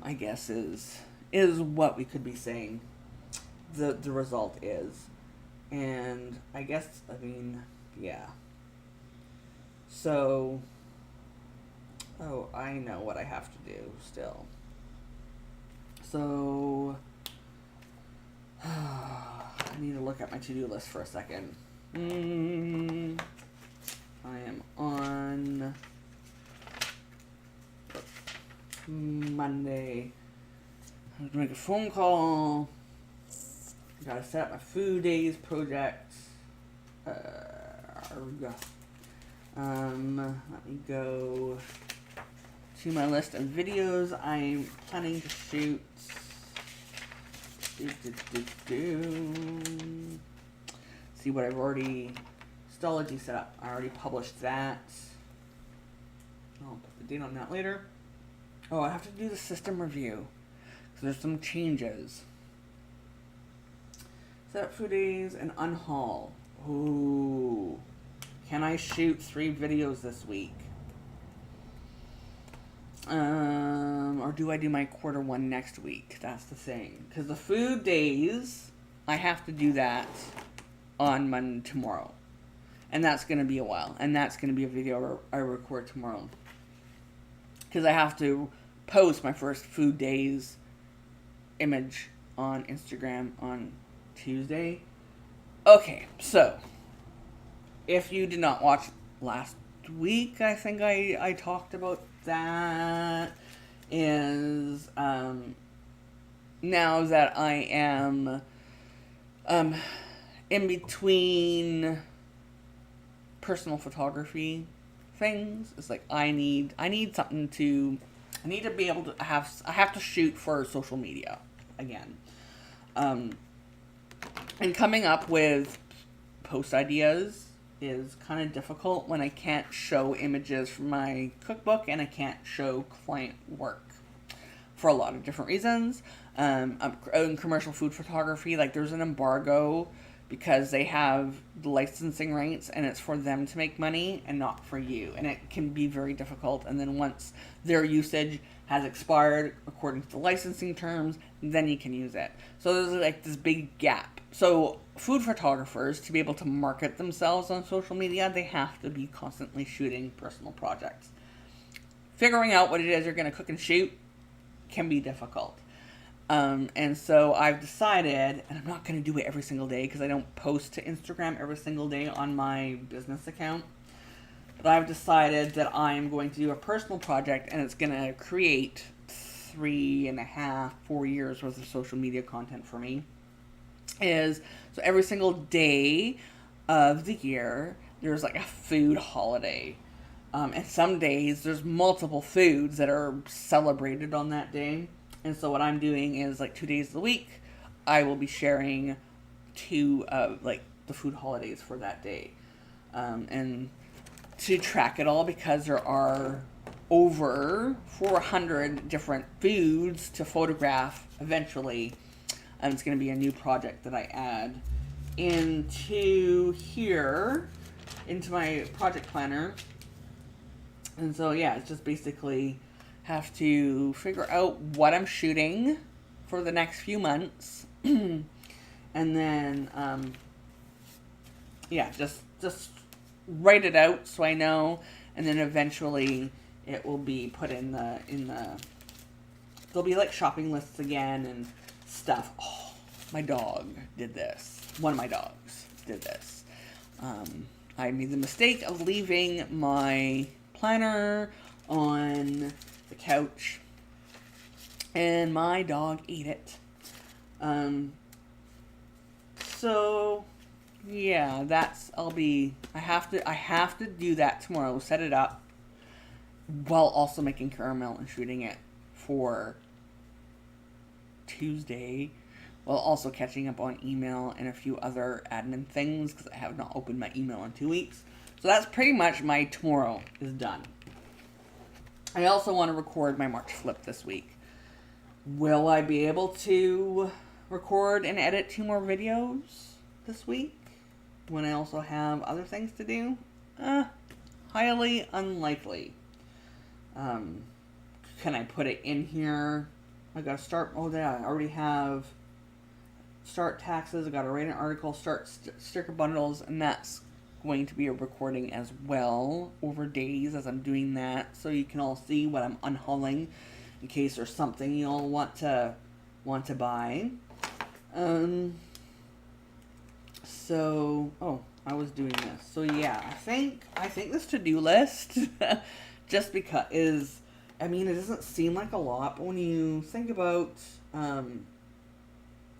I guess is what we could be saying the result is. And I guess, I mean, yeah. So, oh, I know what I have to do still. So, I need to look at my to-do list for a second. I am on Monday. I have to make a phone call. Gotta set up my food days project. Let me go to my list of videos I'm planning to shoot. See what I've already... Histology set up. I already published that. I'll put the date on that later. Oh, I have to do the system review. So there's some changes. Set up food days and unhaul. Ooh. Can I shoot 3 videos this week? Or do I do my quarter 1 next week? That's the thing. Because the food days, I have to do that on Monday tomorrow. And that's going to be a while. And that's going to be a video I record tomorrow. Because I have to post my first food days image on Instagram on Tuesday. Okay, so if you did not watch last week, I think I talked about that, is now that I am in between personal photography things, it's like I need something to... I need to be able to have... I have to shoot for social media again. And coming up with post ideas is kind of difficult when I can't show images from my cookbook and I can't show client work for a lot of different reasons. In commercial food photography, like, there's an embargo because they have the licensing rights and it's for them to make money and not for you. And it can be very difficult. And then once their usage has expired according to the licensing terms, then you can use it. So there's like this big gap. So food photographers, to be able to market themselves on social media, they have to be constantly shooting personal projects. Figuring out what it is you're going to cook and shoot can be difficult. And so I've decided, and I'm not going to do it every single day because I don't post to Instagram every single day on my business account. But I've decided that I'm going to do a personal project, and it's going to create 3.5, 4 years worth of social media content for me. So every single day of the year, there's like a food holiday. And some days there's multiple foods that are celebrated on that day. And so what I'm doing is like 2 days a week, I will be sharing two of like the food holidays for that day. And to track it all, because there are over 400 different foods to photograph eventually. It's going to be a new project that I add into here, into my project planner. And so, yeah, it's just basically have to figure out what I'm shooting for the next few months. And then, just write it out so I know. And then eventually it will be put in the, there'll be like shopping lists again and stuff. Oh, my dog did this. One of my dogs did this. I made the mistake of leaving my planner on the couch, and my dog ate it. So yeah, I have to do that tomorrow. Set it up while also making caramel and shooting it for Tuesday, while also catching up on email and a few other admin things because I have not opened my email in 2 weeks. So that's pretty much my tomorrow is done. I also want to record my March flip this week. Will I be able to record and edit 2 more videos this week when I also have other things to do? Highly unlikely. Can I put it in here? I gotta start. Oh, yeah, I already have start taxes. I gotta write an article, start sticker bundles, and that's going to be a recording as well over days as I'm doing that, so you can all see what I'm unhauling in case there's something you all want to buy. So I was doing this. So yeah, I think this to-do list just because it doesn't seem like a lot, but when you think about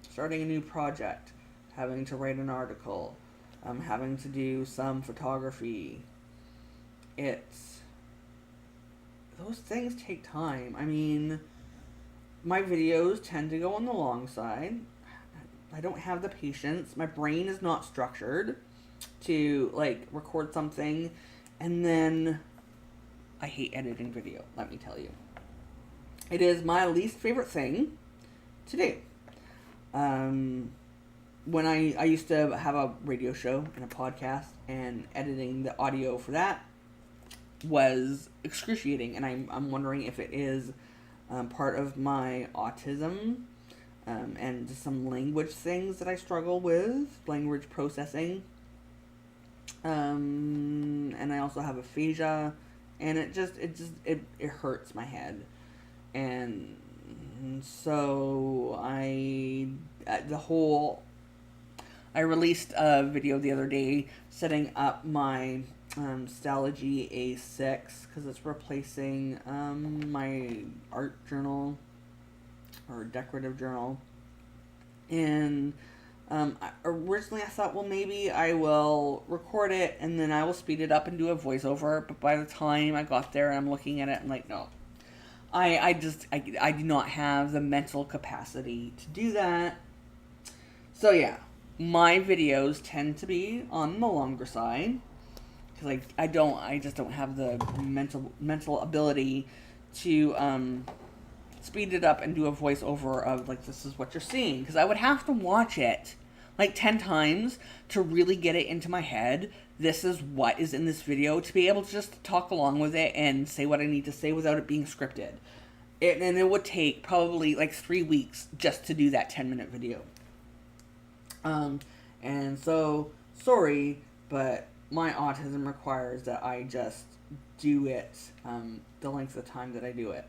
starting a new project, having to write an article, having to do some photography, those things take time. I mean, my videos tend to go on the long side. I don't have the patience. My brain is not structured to record something, and then I hate editing video, let me tell you. It is my least favorite thing to do. When I used to have a radio show and a podcast, and editing the audio for that was excruciating, and I'm wondering if it is part of my autism and some language things that I struggle with, language processing. And I also have aphasia, and it hurts my head. And so I released a video the other day setting up my Stalogy A6 because it's replacing my art journal or decorative journal. And originally I thought, well, maybe I will record it and then I will speed it up and do a voiceover. But by the time I got there and I'm looking at it, I'm like, no. I do not have the mental capacity to do that. So yeah, my videos tend to be on the longer side because I just don't have the mental ability to speed it up and do a voiceover of this is what you're seeing, because I would have to watch it 10 times to really get it into my head. This is what is in this video, to be able to just talk along with it and say what I need to say without it being scripted. And it would take probably 3 weeks just to do that 10-minute video. And so, sorry, but my autism requires that I just do it the length of time that I do it.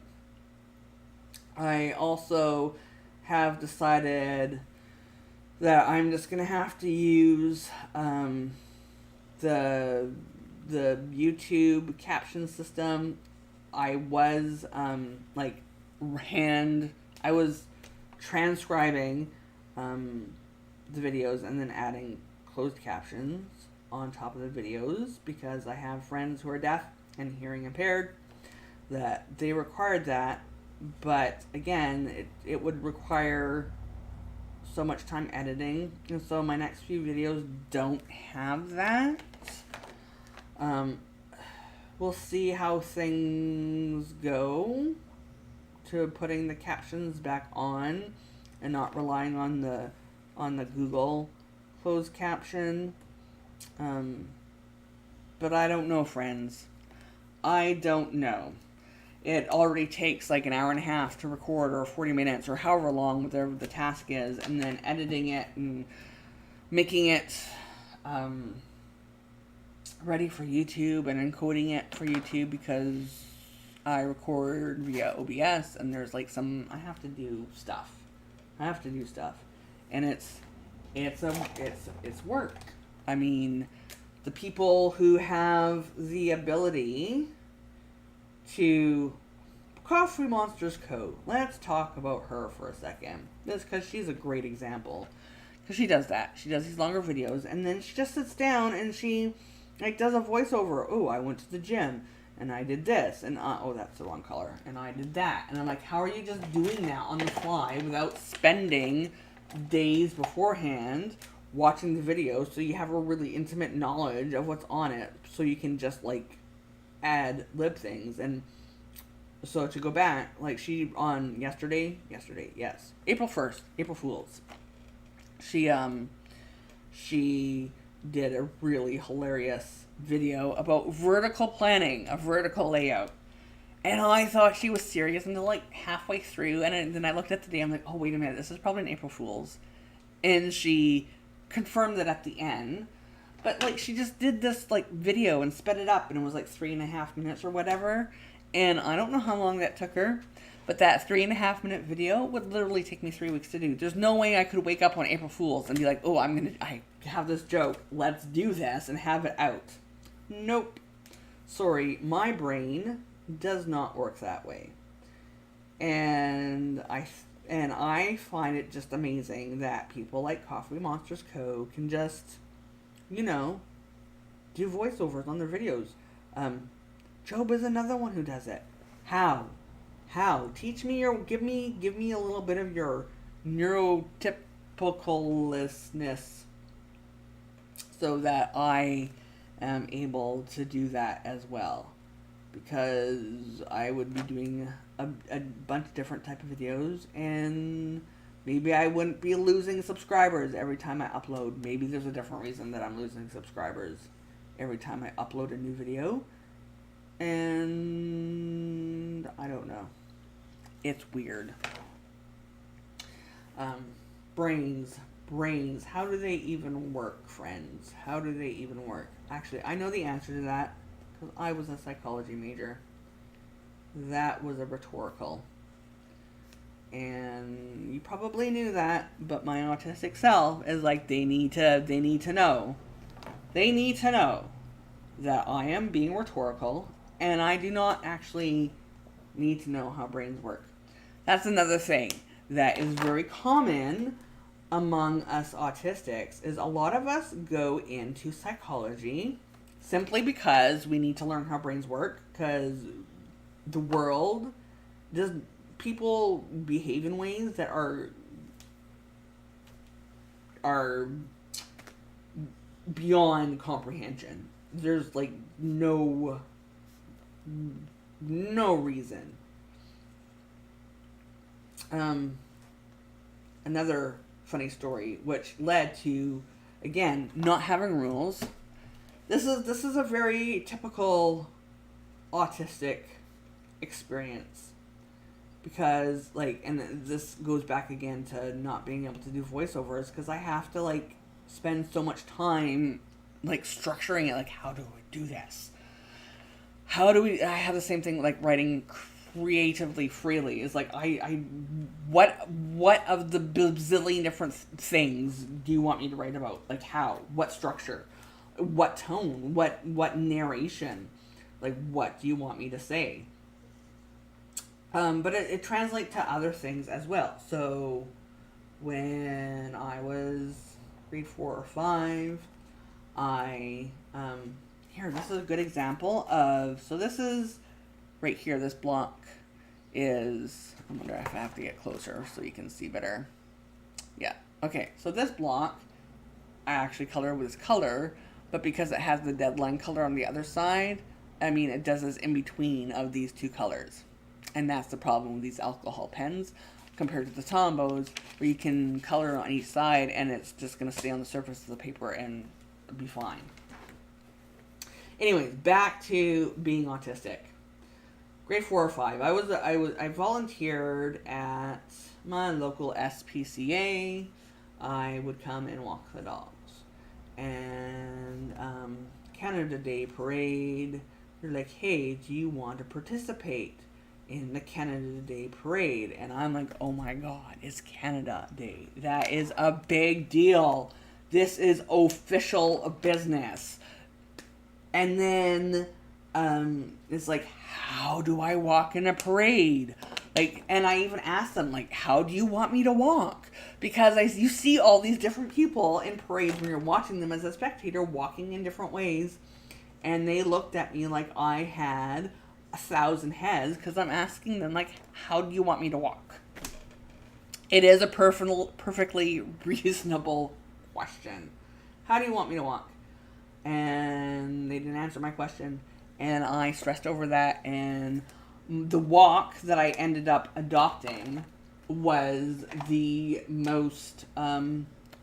I also have decided that I'm just gonna have to use the YouTube caption system. I was I was transcribing the videos and then adding closed captions on top of the videos because I have friends who are deaf and hearing impaired that they required that, but again, it would require so much time editing, and so my next few videos don't have that. We'll see how things go to putting the captions back on and not relying on the Google closed caption. But I don't know, friends. I don't know. It already takes like an hour and a half to record, or 40 minutes, or however long whatever the task is, and then editing it and making it ready for YouTube and encoding it for YouTube, because I record via OBS and there's like I have to do stuff. And it's work. I mean, the people who have the ability to Coffee Monsters Co. Let's talk about her for a second. Just because she's a great example. Because she does that. She does these longer videos, and then she just sits down and she does a voiceover. Oh, I went to the gym and I did this, and oh, that's the wrong color, and I did that. And I'm like, how are you just doing that on the fly without spending days beforehand watching the video so you have a really intimate knowledge of what's on it, so you can just add lip things? And so to go back, she on yesterday, yes, April 1st, April Fool's, she did a really hilarious video about vertical planning, a vertical layout. And I thought she was serious until halfway through, and then I looked at the day, I'm like, oh, wait a minute, this is probably an April Fool's. And she confirmed it at the end. But she just did this video and sped it up, and it was 3.5 minutes or whatever. And I don't know how long that took her, but that 3.5 minute video would literally take me 3 weeks to do. There's no way I could wake up on April Fool's and be like, oh, I have this joke, let's do this and have it out. Nope. Sorry, my brain does not work that way. And I find it just amazing that people like Coffee Monsters Co. can just, do voiceovers on their videos. Job is another one who does it. How? Teach me, or give me a little bit of your neurotypicalness so that I am able to do that as well. Because I would be doing a bunch of different type of videos, and maybe I wouldn't be losing subscribers every time I upload. Maybe there's a different reason that I'm losing subscribers every time I upload a new video. And I don't know. It's weird. Brains. How do they even work, friends? How do they even work? Actually, I know the answer to that because I was a psychology major. That was a rhetorical. And you probably knew that, but my autistic self is they need to know. They need to know that I am being rhetorical, and I do not actually need to know how brains work. That's another thing that is very common among us autistics, is a lot of us go into psychology simply because we need to learn how brains work, because the world does, people behave in ways that are beyond comprehension. There's no reason. Another funny story, which led to, again, not having rules. This is a very typical autistic experience, because and this goes back again to not being able to do voiceovers, because I have to spend so much time structuring it. How do I do this? I have the same thing writing creatively freely. Is like, what of the bazillion different things do you want me to write about? Like, how, what structure, what tone, what narration, like, what do you want me to say? But it translates to other things as well. So when I was grade 4 or 5, I here, this is a good example of, so this is right here, this block is, I wonder if I have to get closer so you can see better. Yeah, okay, so this block I actually color with this color, but because it has the deadline color on the other side, I mean, it does this in between of these two colors. And that's the problem with these alcohol pens compared to the Tombos, where you can color on each side and it's just going to stay on the surface of the paper and be fine. Anyways, back to being autistic. Grade 4 or 5, I volunteered at my local SPCA. I would come and walk the dogs. And Canada Day parade, they're like, hey, do you want to participate in the Canada Day parade? And I'm like, oh my god, it's Canada Day. That is a big deal. This is official business. And then it's like, how do I walk in a parade? Like, and I even asked them, like, how do you want me to walk? Because you see all these different people in parades when you're watching them as a spectator walking in different ways. And they looked at me like I had 1,000 heads, because I'm asking them, like, how do you want me to walk? It is a perfectly reasonable question. How do you want me to walk? And they didn't answer my question, and I stressed over that, and the walk that I ended up adopting was the most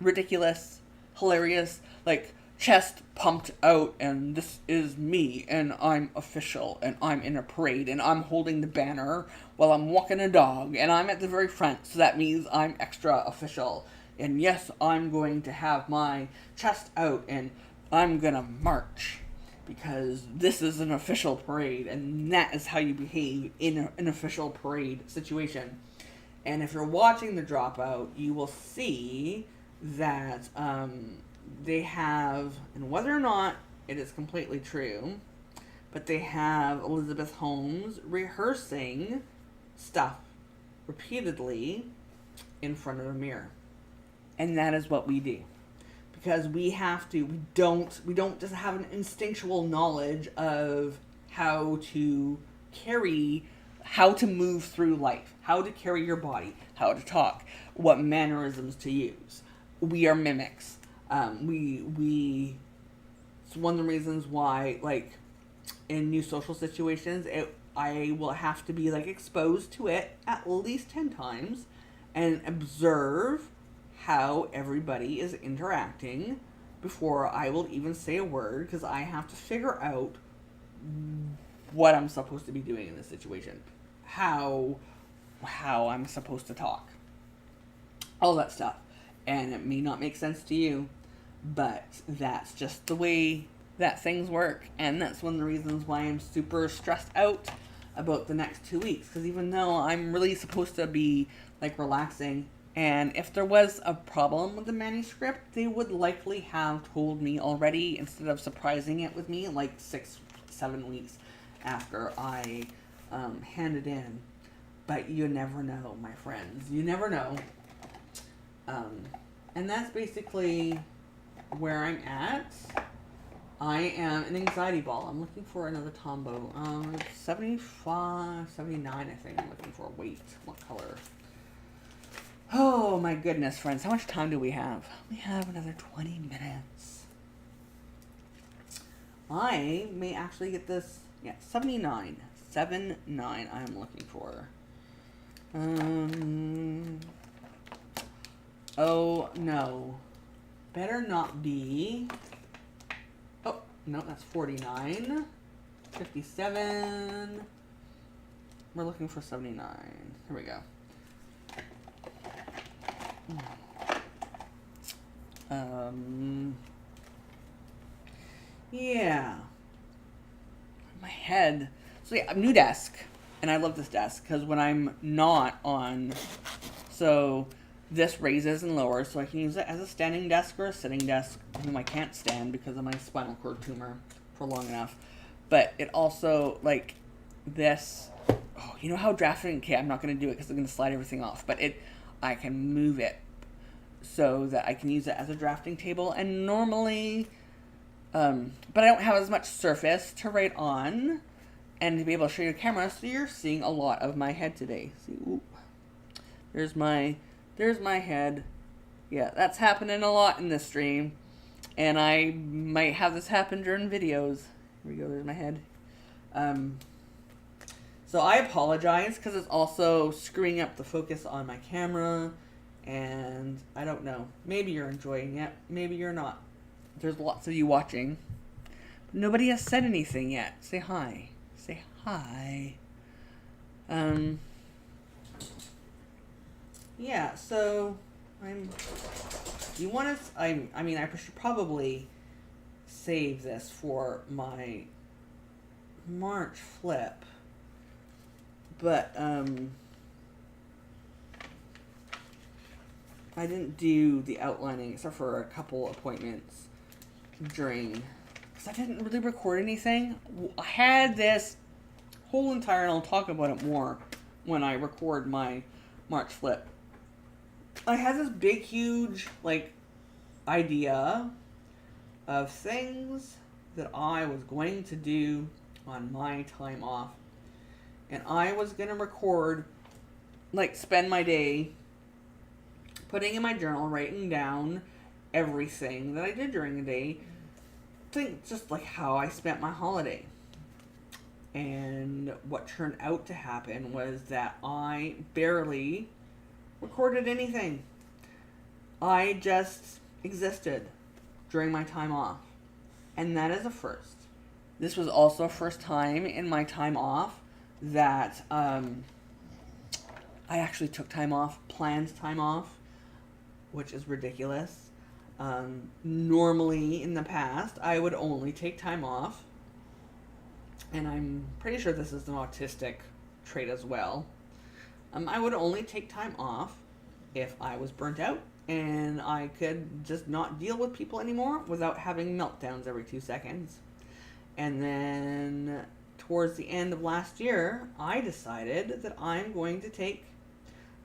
ridiculous, hilarious, like, chest pumped out, and this is me, and I'm official, and I'm in a parade, and I'm holding the banner while I'm walking a dog, and I'm at the very front, so that means I'm extra official. And yes, I'm going to have my chest out, and I'm gonna march, because this is an official parade, and that is how you behave in an official parade situation. And if you're watching the Dropout, you will see that they have, and whether or not it is completely true, but they have Elizabeth Holmes rehearsing stuff repeatedly in front of a mirror. And that is what we do. Because we have to, we don't just have an instinctual knowledge of how to move through life, how to carry your body, how to talk, what mannerisms to use. We are mimics. It's one of the reasons why, like, in new social situations, I will have to be, like, exposed to it at least 10 times and observe how everybody is interacting before I will even say a word, because I have to figure out what I'm supposed to be doing in this situation, how I'm supposed to talk, all that stuff. And it may not make sense to you, but that's just the way that things work. And that's one of the reasons why I'm super stressed out about the next 2 weeks, because even though I'm really supposed to be, like, relaxing, and if there was a problem with the manuscript, they would likely have told me already, instead of surprising it with me like 6-7 weeks after I hand it in. But you never know, my friends. You never know. And that's basically where I'm at. I am an anxiety ball. I'm looking for another Tombow. 75, 79, I think I'm looking for. Wait, what color? Oh my goodness, friends. How much time do we have? We have another 20 minutes. I may actually get this. Yeah, 79. 79 I'm looking for. Oh, no. Better not be. Oh, no, that's 49. 57. We're looking for 79. Here we go. Yeah. My head. So yeah, new desk. And I love this desk because when I'm not on, so this raises and lowers, so I can use it as a standing desk or a sitting desk, whom I can't stand because of my spinal cord tumor for long enough. But it also, like, this, oh, you know how drafting, okay, I'm not going to do it because I'm going to slide everything off, but I can move it so that I can use it as a drafting table, and normally, but I don't have as much surface to write on, and to be able to show you the camera, so you're seeing a lot of my head today. See, ooh, there's my head. Yeah, that's happening a lot in this stream, and I might have this happen during videos. Here we go, there's my head. So I apologize, because it's also screwing up the focus on my camera, and I don't know. Maybe you're enjoying it, maybe you're not. There's lots of you watching, but nobody has said anything yet. Say hi. Say hi. Yeah, so I should probably save this for my March flip, but I didn't do the outlining except for a couple appointments during, because I didn't really record anything. I had this whole entire, and I'll talk about it more when I record my March flip. I had this big, huge, like, idea of things that I was going to do on my time off. And I was going to record, like, spend my day putting in my journal, writing down everything that I did during the day. Think just like how I spent my holiday. And what turned out to happen was that I barely recorded anything. I just existed during my time off. And that is a first. This was also a first time in my time off that I actually took time off, planned time off, which is ridiculous. Normally in the past, I would only take time off, and I'm pretty sure this is an autistic trait as well. I would only take time off if I was burnt out and I could just not deal with people anymore without having meltdowns every 2 seconds. And then towards the end of last year, I decided that I'm going to take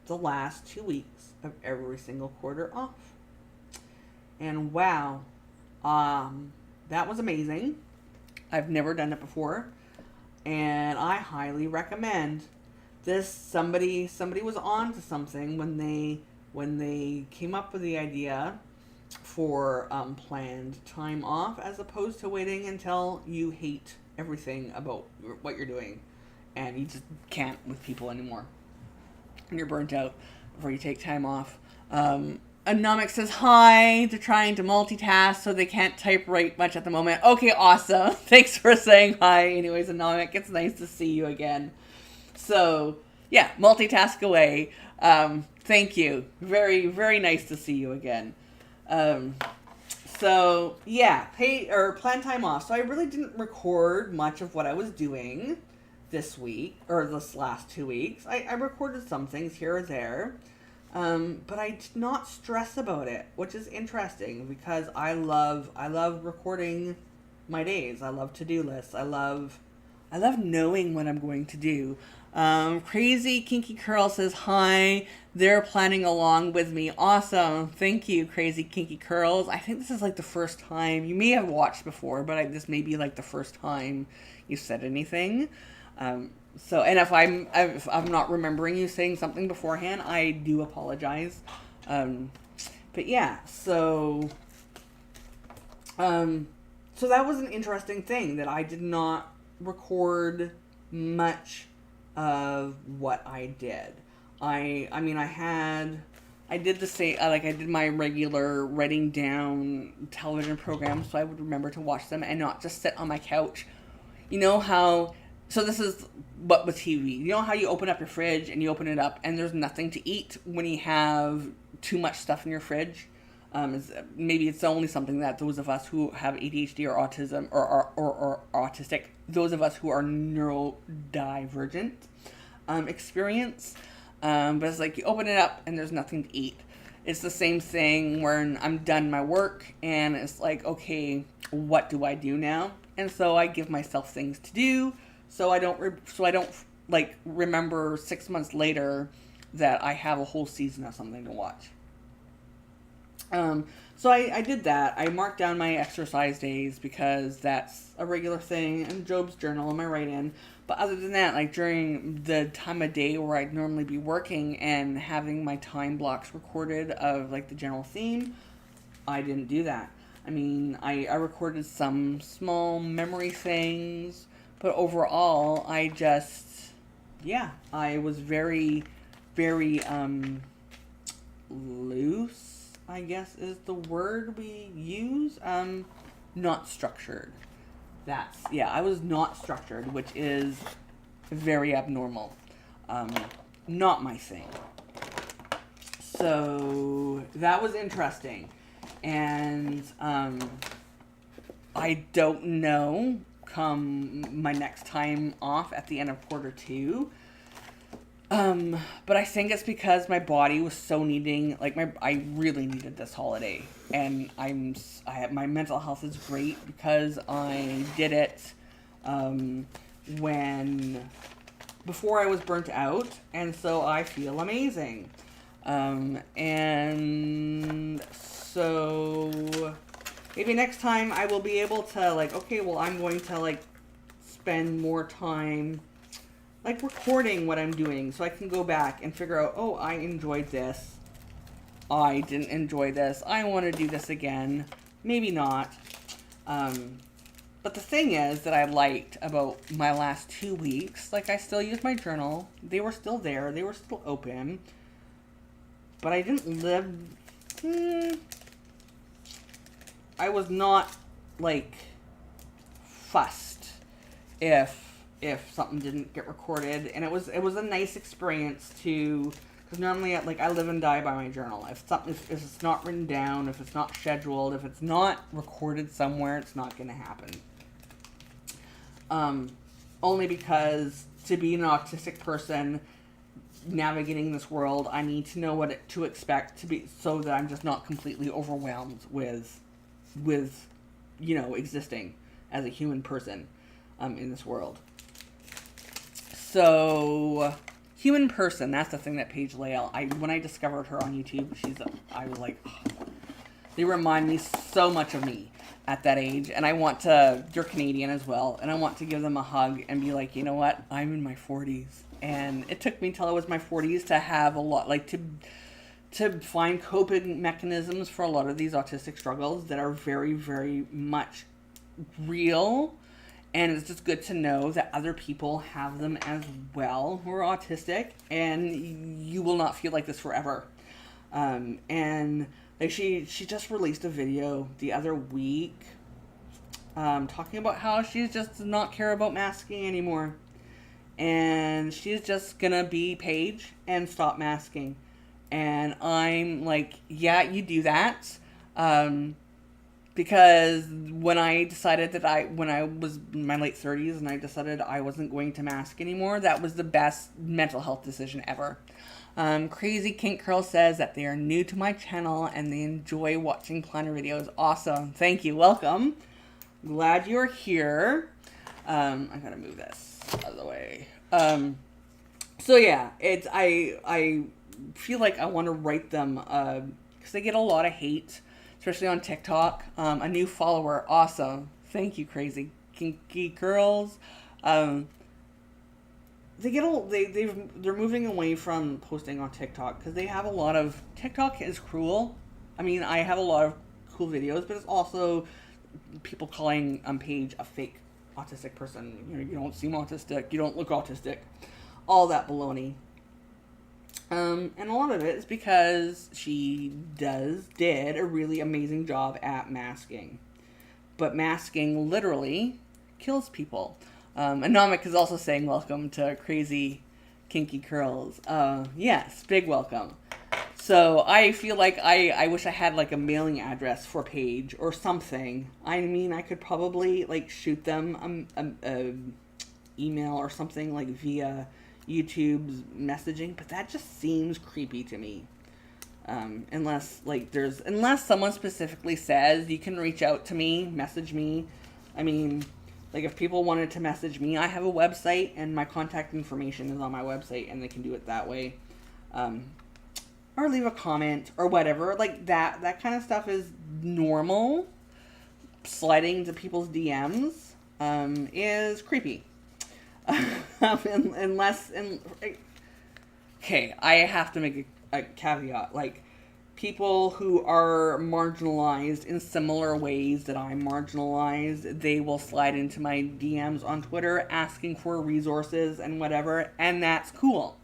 the last 2 weeks of every single quarter off. And wow, that was amazing. I've never done it before, and I highly recommend this. Somebody was on to something when they came up with the idea for planned time off, as opposed to waiting until you hate everything about what you're doing and you just can't with people anymore and you're burnt out before you take time off. Anomic says hi. They're trying to multitask, so they can't type right much at the moment. Okay, awesome. Thanks for saying hi. Anyways, Anomic, it's nice to see you again. So, yeah, multitask away. Thank you. Very, very nice to see you again. So, yeah, plan time off. So I really didn't record much of what I was doing this week, or this last 2 weeks. I recorded some things here or there. But I did not stress about it, which is interesting because I love recording my days. I love to-do lists. I love knowing what I'm going to do. Crazy Kinky Curl says hi. They're planning along with me. Awesome. Thank you, Crazy Kinky Curls. I think this is like the first time you may have watched before, but this may be like the first time you said anything. So, and if I'm not remembering you saying something beforehand, I do apologize. But yeah, so that was an interesting thing, that I did not record much of what I did. I did the same, I did my regular writing down television programs, so I would remember to watch them and not just sit on my couch. You know how, so this is what with TV. You know how you open up your fridge and you open it up and there's nothing to eat when you have too much stuff in your fridge? Maybe it's only something that those of us who have ADHD or autism or autistic, those of us who are neurodivergent, experience. But it's like you open it up and there's nothing to eat. It's the same thing when I'm done my work and it's like, okay, what do I do now? And so I give myself things to do, so I don't like remember 6 months later that I have a whole season of something to watch. So I did that. I marked down my exercise days because that's a regular thing in Job's journal in my write-in. But other than that, like during the time of day where I'd normally be working and having my time blocks recorded of like the general theme, I didn't do that. I mean, I recorded some small memory things, but overall, I was very, very, loose, I guess is the word we use. Not structured. I was not structured, which is very abnormal. Not my thing. So, that was interesting. And I don't know, come my next time off at the end of quarter 2. But I think it's because my body was so needing, like I really needed this holiday. And my mental health is great because I did it before I was burnt out. And so I feel amazing. And so maybe next time I will be able to like, okay, well, I'm going to like spend more time like recording what I'm doing so I can go back and figure out, oh, I enjoyed this. I didn't enjoy this. I want to do this again. Maybe not. But the thing is that I liked about my last 2 weeks, like I still used my journal. They were still there. They were still open. But I didn't live... I was not, like, fussed if something didn't get recorded. And it was a nice experience to... Because normally, I live and die by my journal. If it's not written down, if it's not scheduled, if it's not recorded somewhere, it's not going to happen. Only because to be an autistic person navigating this world, I need to know what to expect to be, so that I'm just not completely overwhelmed with existing as a human person in this world. So, human person, that's the thing that Paige Lael, when I discovered her on YouTube, I was like, oh, they remind me so much of me at that age. And they're Canadian as well, and I want to give them a hug and be like, you know what, I'm in my 40s. And it took me till I was my 40s to have a lot, to find coping mechanisms for a lot of these autistic struggles that are very, very much real. And it's just good to know that other people have them as well who are autistic, and you will not feel like this forever. And like she just released a video the other week talking about how she just does not care about masking anymore. And she's just gonna be Paige and stop masking. And I'm like, yeah, you do that. Because when I decided when I was in my late 30s and I decided I wasn't going to mask anymore, that was the best mental health decision ever. Crazy Kink Curl says that they are new to my channel and they enjoy watching planner videos. Awesome. Thank you. Welcome. Glad you're here. I gotta move this out of the way. So yeah, I feel like I want to write them, because they get a lot of hate, especially on TikTok. A new follower. Awesome. Thank you, Crazy Kinky Curls. They're moving away from posting on TikTok because they have a lot of, TikTok is cruel. I mean, I have a lot of cool videos, but it's also people calling Paige a fake autistic person. You don't seem autistic, you don't look autistic, all that baloney. And a lot of it is because she did a really amazing job at masking. But masking literally kills people. Anomic is also saying welcome to Crazy Kinky Curls. Yes, big welcome. So I feel like I wish I had like a mailing address for Paige or something. I mean, I could probably like shoot them a email or something like via YouTube's messaging, but that just seems creepy to me. Unless someone specifically says you can reach out to me, message me. I mean, like if people wanted to message me, I have a website and my contact information is on my website, and they can do it that way. Or leave a comment or whatever. Like that kind of stuff is normal. Sliding to people's DMs is creepy. Okay, I have to make a caveat. Like, people who are marginalized in similar ways that I'm marginalized, they will slide into my DMs on Twitter asking for resources and whatever, and that's cool.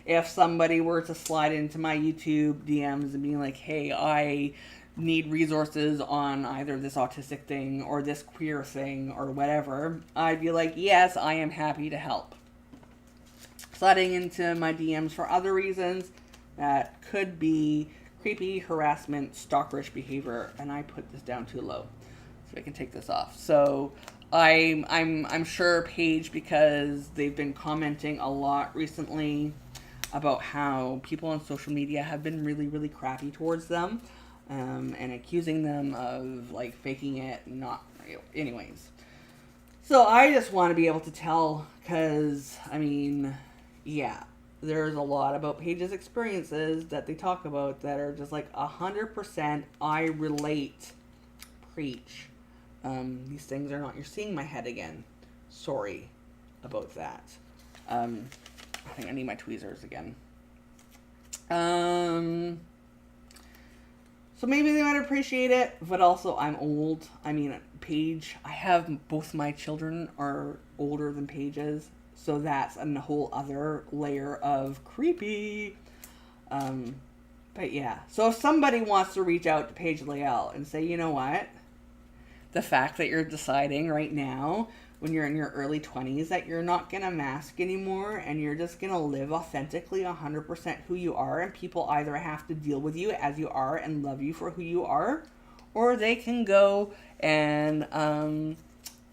If somebody were to slide into my YouTube DMs and be like, hey, I need resources on either this autistic thing or this queer thing or whatever, I'd be like, yes, I am happy to help. Sliding into my DMs for other reasons, that could be creepy, harassment, stalkerish behavior, and I put this down too low, so I can take this off. So I'm sure Paige, because they've been commenting a lot recently about how people on social media have been really, really crappy towards them, and accusing them of like faking it, not real. Anyways, so I just want to be able to tell, because I mean, yeah, there's a lot about Paige's experiences that they talk about that are just like 100% I relate. Preach. These things are not, you're seeing my head again. Sorry about that. I think I need my tweezers again. So maybe they might appreciate it, but also I'm old. I mean, Paige, I have both my children are older than Paige's. So that's a whole other layer of creepy. But yeah. So if somebody wants to reach out to Paige Leal and say, you know what? The fact that you're deciding right now, when you're in your early 20s, that you're not going to mask anymore and you're just going to live authentically 100% who you are, and people either have to deal with you as you are and love you for who you are, or they can go and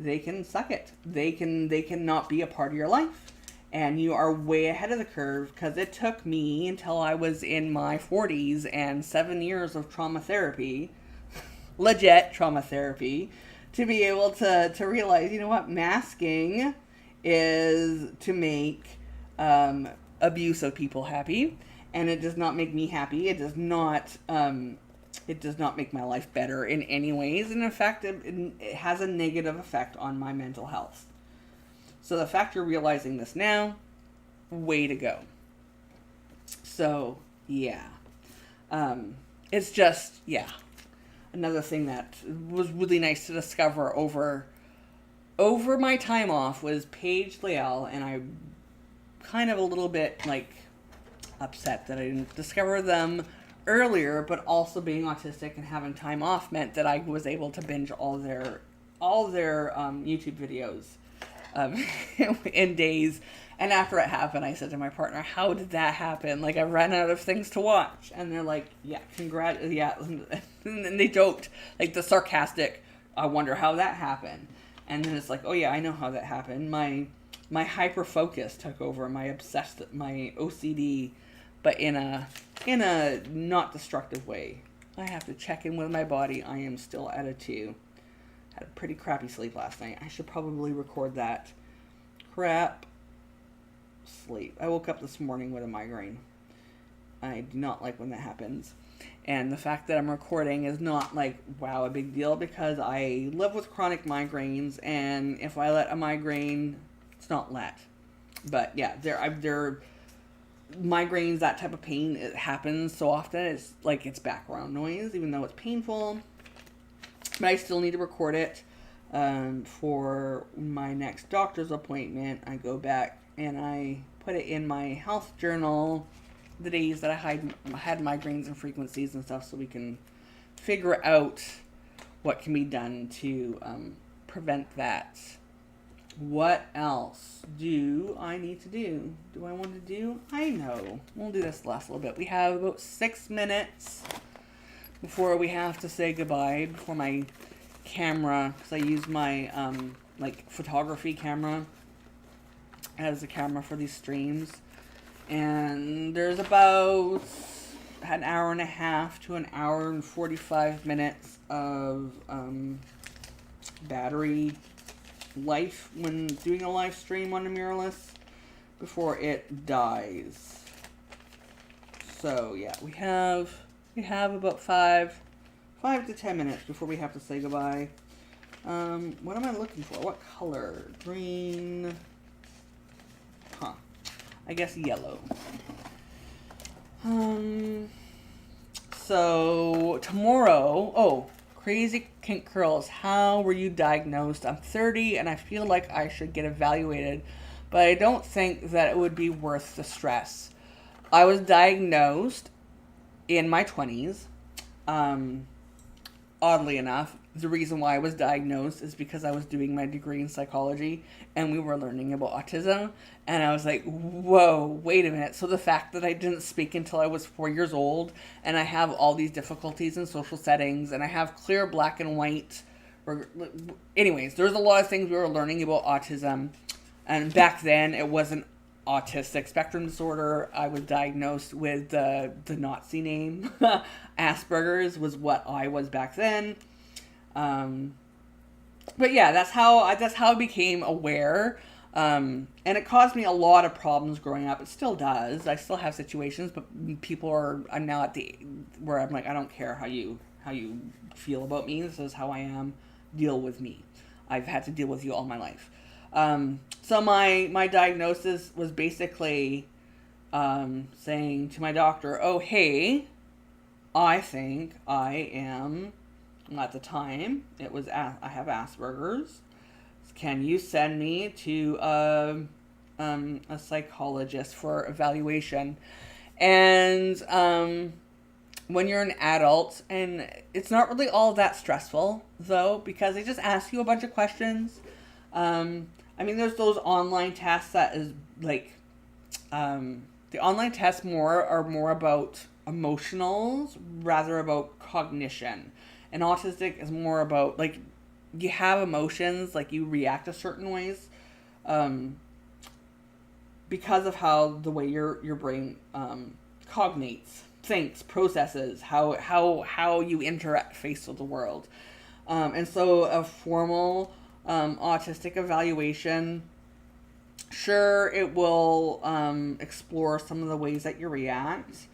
they can suck it. They can not be a part of your life. And you are way ahead of the curve, because it took me until I was in my 40s and 7 years of trauma therapy, legit trauma therapy, to be able to realize, you know what, masking is to make abuse of people happy, and it does not make me happy. It does not make my life better in any ways, and in fact, it has a negative effect on my mental health. So the fact you're realizing this now, way to go. So, yeah. It's just, yeah. Another thing that was really nice to discover over my time off was Paige Leal, and I'm kind of a little bit, like, upset that I didn't discover them earlier, but also being autistic and having time off meant that I was able to binge all their YouTube videos in days. And after it happened, I said to my partner, how did that happen? Like, I ran out of things to watch. And they're like, yeah, yeah. And they joked, like, the sarcastic, I wonder how that happened. And then it's like, oh yeah, I know how that happened. My hyper focus took over, my OCD, but in a not destructive way. I have to check in with my body. I am still at a 2. Had a pretty crappy sleep last night. I should probably record that. Crap sleep. I woke up this morning with a migraine. I do not like when that happens. And the fact that I'm recording is not like, wow, a big deal, because I live with chronic migraines, and if I let a migraine, it's not let. But yeah, they're migraines, that type of pain, it happens so often, it's like it's background noise, even though it's painful. But I still need to record it for my next doctor's appointment. I go back and I put it in my health journal, the days that I had migraines and frequencies and stuff, so we can figure out what can be done to prevent that What else do I need to do? Do I want to do? I know. We'll do this last little bit. We have about 6 minutes before we have to say goodbye, before my camera, because I use my photography camera as a camera for these streams. And there's about an hour and a half to an hour and 45 minutes of battery life when doing a live stream on the mirrorless before it dies. So yeah, we have about 5 to 10 minutes before we have to say goodbye. What am I looking for? What color? Green. I guess yellow. So tomorrow, crazy kink curls. How were you diagnosed? I'm 30 and I feel like I should get evaluated, but I don't think that it would be worth the stress. I was diagnosed in my 20s. Oddly enough, the reason why I was diagnosed is because I was doing my degree in psychology and we were learning about autism. And I was like, whoa, wait a minute. So the fact that I didn't speak until I was 4 years old and I have all these difficulties in social settings and I have clear black and white. Anyways, there's a lot of things we were learning about autism. And back then it wasn't autistic spectrum disorder. I was diagnosed with the Nazi name. Asperger's was what I was back then. But yeah, that's how I became aware. And it caused me a lot of problems growing up. It still does. I still have situations, but I'm now at the where I'm like, I don't care how you feel about me. This is how I am. Deal with me. I've had to deal with you all my life. So my diagnosis was basically saying to my doctor, oh, hey, I think I am, at the time, it was, I have Asperger's. Can you send me to a psychologist for evaluation? And when you're an adult, and it's not really all that stressful, though, because they just ask you a bunch of questions. I mean, there's those online tests that is like, the online tests are more about emotionals rather about cognition. And autistic is more about, like, you have emotions, like you react a certain ways, because of how the way your brain, cognates, thinks, processes, how you interact face with the world. And so a formal, autistic evaluation, sure, it will explore some of the ways that you react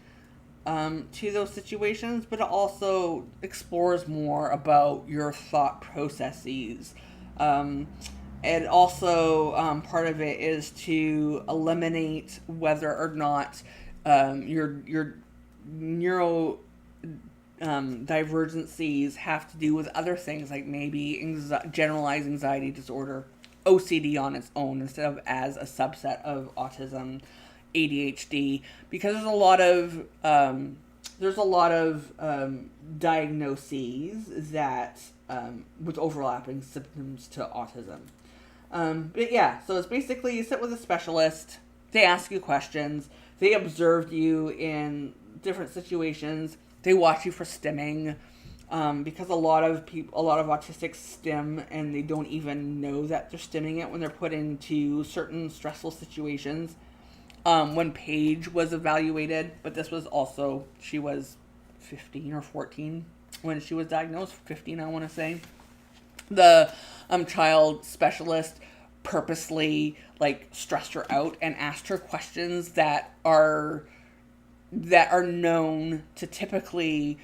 to those situations, but it also explores more about your thought processes. And also, part of it is to eliminate whether or not your neuro divergencies have to do with other things, like maybe generalized anxiety disorder, OCD on its own instead of as a subset of autism, ADHD, because there's a lot of diagnoses that with overlapping symptoms to autism. But yeah, so it's basically you sit with a specialist, they ask you questions, they observed you in different situations, they watch you for stimming, because a lot of autistics stim and they don't even know that they're stimming it when they're put into certain stressful situations. When Paige was evaluated, but this was also, she was 15 or 14 when she was diagnosed, 15 I want to say. The child specialist purposely like stressed her out and asked her questions that are known to typically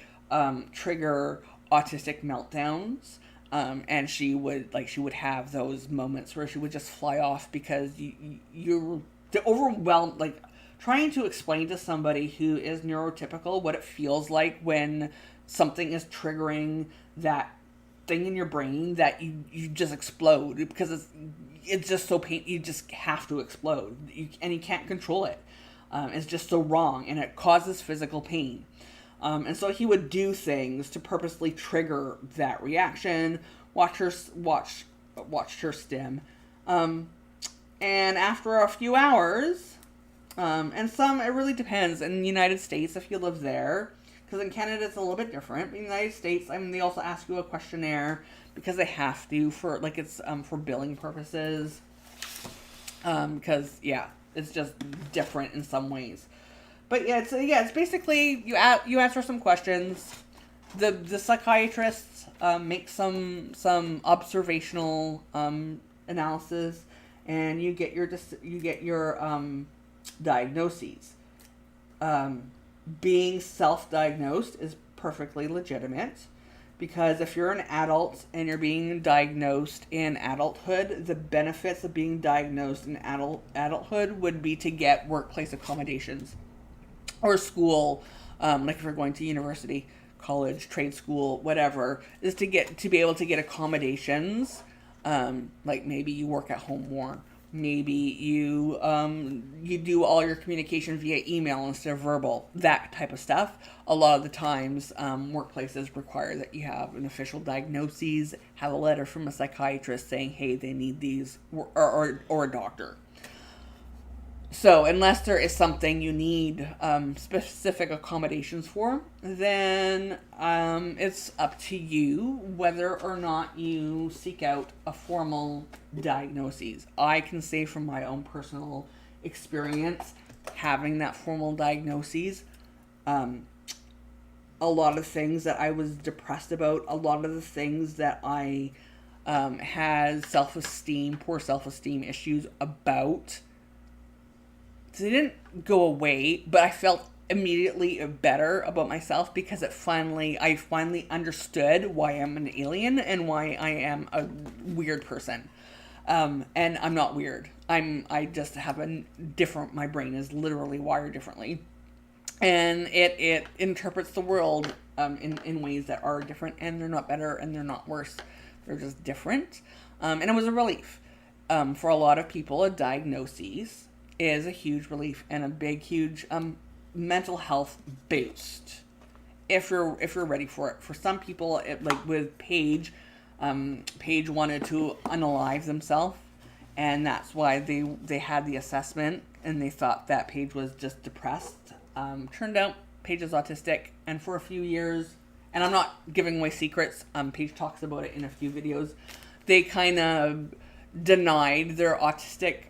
trigger autistic meltdowns. And she would have those moments where she would just fly off because you're overwhelmed, like trying to explain to somebody who is neurotypical what it feels like when something is triggering that thing in your brain that you just explode because it's just so pain. You just have to explode, and you can't control it. It's just so wrong, and it causes physical pain. And so he would do things to purposely trigger that reaction. Watch her stim, And after a few hours, and it really depends. In the United States, if you live there, because in Canada it's a little bit different. In the United States, they also ask you a questionnaire because they have to for for billing purposes. Because it's just different in some ways. But it's basically you answer some questions. The psychiatrists make some observational analysis, and you get your diagnoses. Being self-diagnosed is perfectly legitimate, because if you're an adult and you're being diagnosed in adulthood, the benefits of being diagnosed in adulthood would be to get workplace accommodations or school, like if you're going to university, college, trade school, whatever, is to be able to get accommodations. Like maybe you work at home more. Maybe you do all your communication via email instead of verbal, that type of stuff. A lot of the times, workplaces require that you have an official diagnosis, have a letter from a psychiatrist saying, hey, they need these, or a doctor. So unless there is something you need specific accommodations for, then it's up to you whether or not you seek out a formal diagnosis. I can say from my own personal experience, having that formal diagnosis, a lot of things that I was depressed about, a lot of the things that I had poor self-esteem issues about, they didn't go away, but I felt immediately better about myself because I finally understood why I'm an alien and why I am a weird person. And I'm not weird. I just have my brain is literally wired differently. And it interprets the world in ways that are different, and they're not better and they're not worse. They're just different. And it was a relief. For a lot of people, a diagnosis is a huge relief and a huge mental health boost if you're ready for it. For some people, like with Paige wanted to unalive themselves, and that's why they had the assessment and they thought that Paige was just depressed. Turned out Paige is autistic, and for a few years, and I'm not giving away secrets, Paige talks about it in a few videos, they kind of denied their autistic,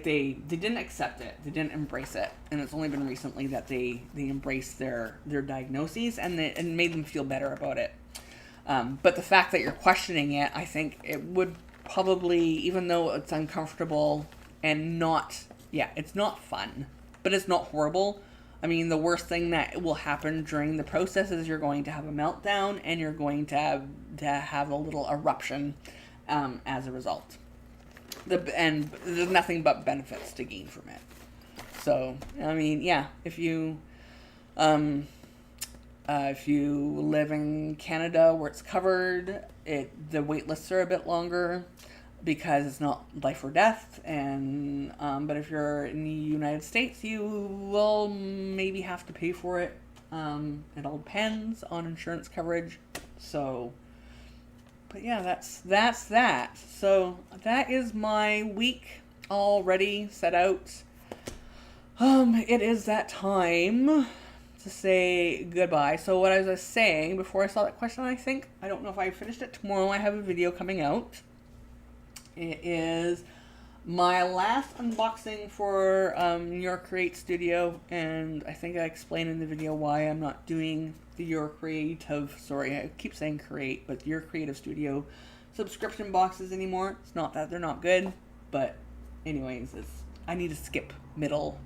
they didn't accept it, they didn't embrace it, and it's only been recently that they embraced their diagnoses and made them feel better about it. But the fact that you're questioning it, I think it would probably, even though it's uncomfortable and it's not fun, but it's not horrible. I mean, the worst thing that will happen during the process is you're going to have a meltdown and you're going to have a little eruption as a result. And there's nothing but benefits to gain from it. So, I mean, if you live in Canada where it's covered, the wait lists are a bit longer because it's not life or death. And but if you're in the United States, you will maybe have to pay for it. It all depends on insurance coverage. So. But that's that. So that is my week already set out. It is that time to say goodbye. So what I was saying before I saw that question, I don't know if I finished it. Tomorrow I have a video coming out. It is my last unboxing for Your Create Studio, and I think I explained in the video why I'm not doing the I keep saying create, but Your Creative Studio subscription boxes anymore. It's not that they're not good, but anyways, I need to skip middle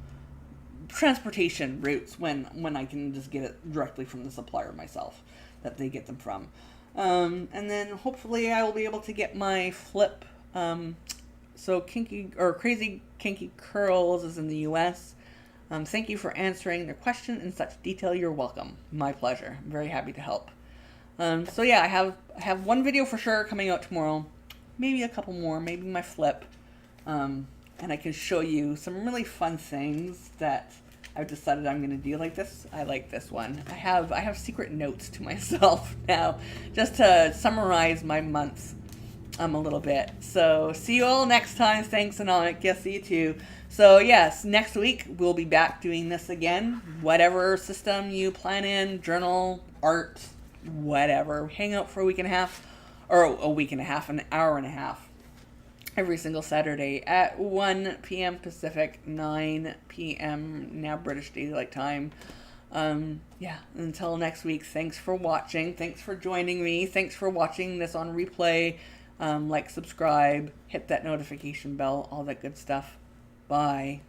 transportation routes when I can just get it directly from the supplier myself that they get them from. And then hopefully I will be able to get my flip. So Crazy Kinky Curls is in the US. Thank you for answering the question in such detail. You're welcome. My pleasure. I'm very happy to help. So I have one video for sure coming out tomorrow. Maybe a couple more. Maybe my flip. And I can show you some really fun things that I've decided I'm going to do like this. I like this one. I have secret notes to myself now just to summarize my month. a little bit. So see you all next time. Thanks, and I guess see you too. So yes, next week we'll be back doing this again. Whatever system you plan in, journal, art, whatever. Hang out for a week and a half, or a week and a half, an hour and a half. Every single Saturday at 1 p.m. Pacific, 9 p.m. now British Daylight Time. Yeah, until next week, thanks for watching. Thanks for joining me. Thanks for watching this on replay. Like, subscribe, hit that notification bell, all that good stuff. Bye.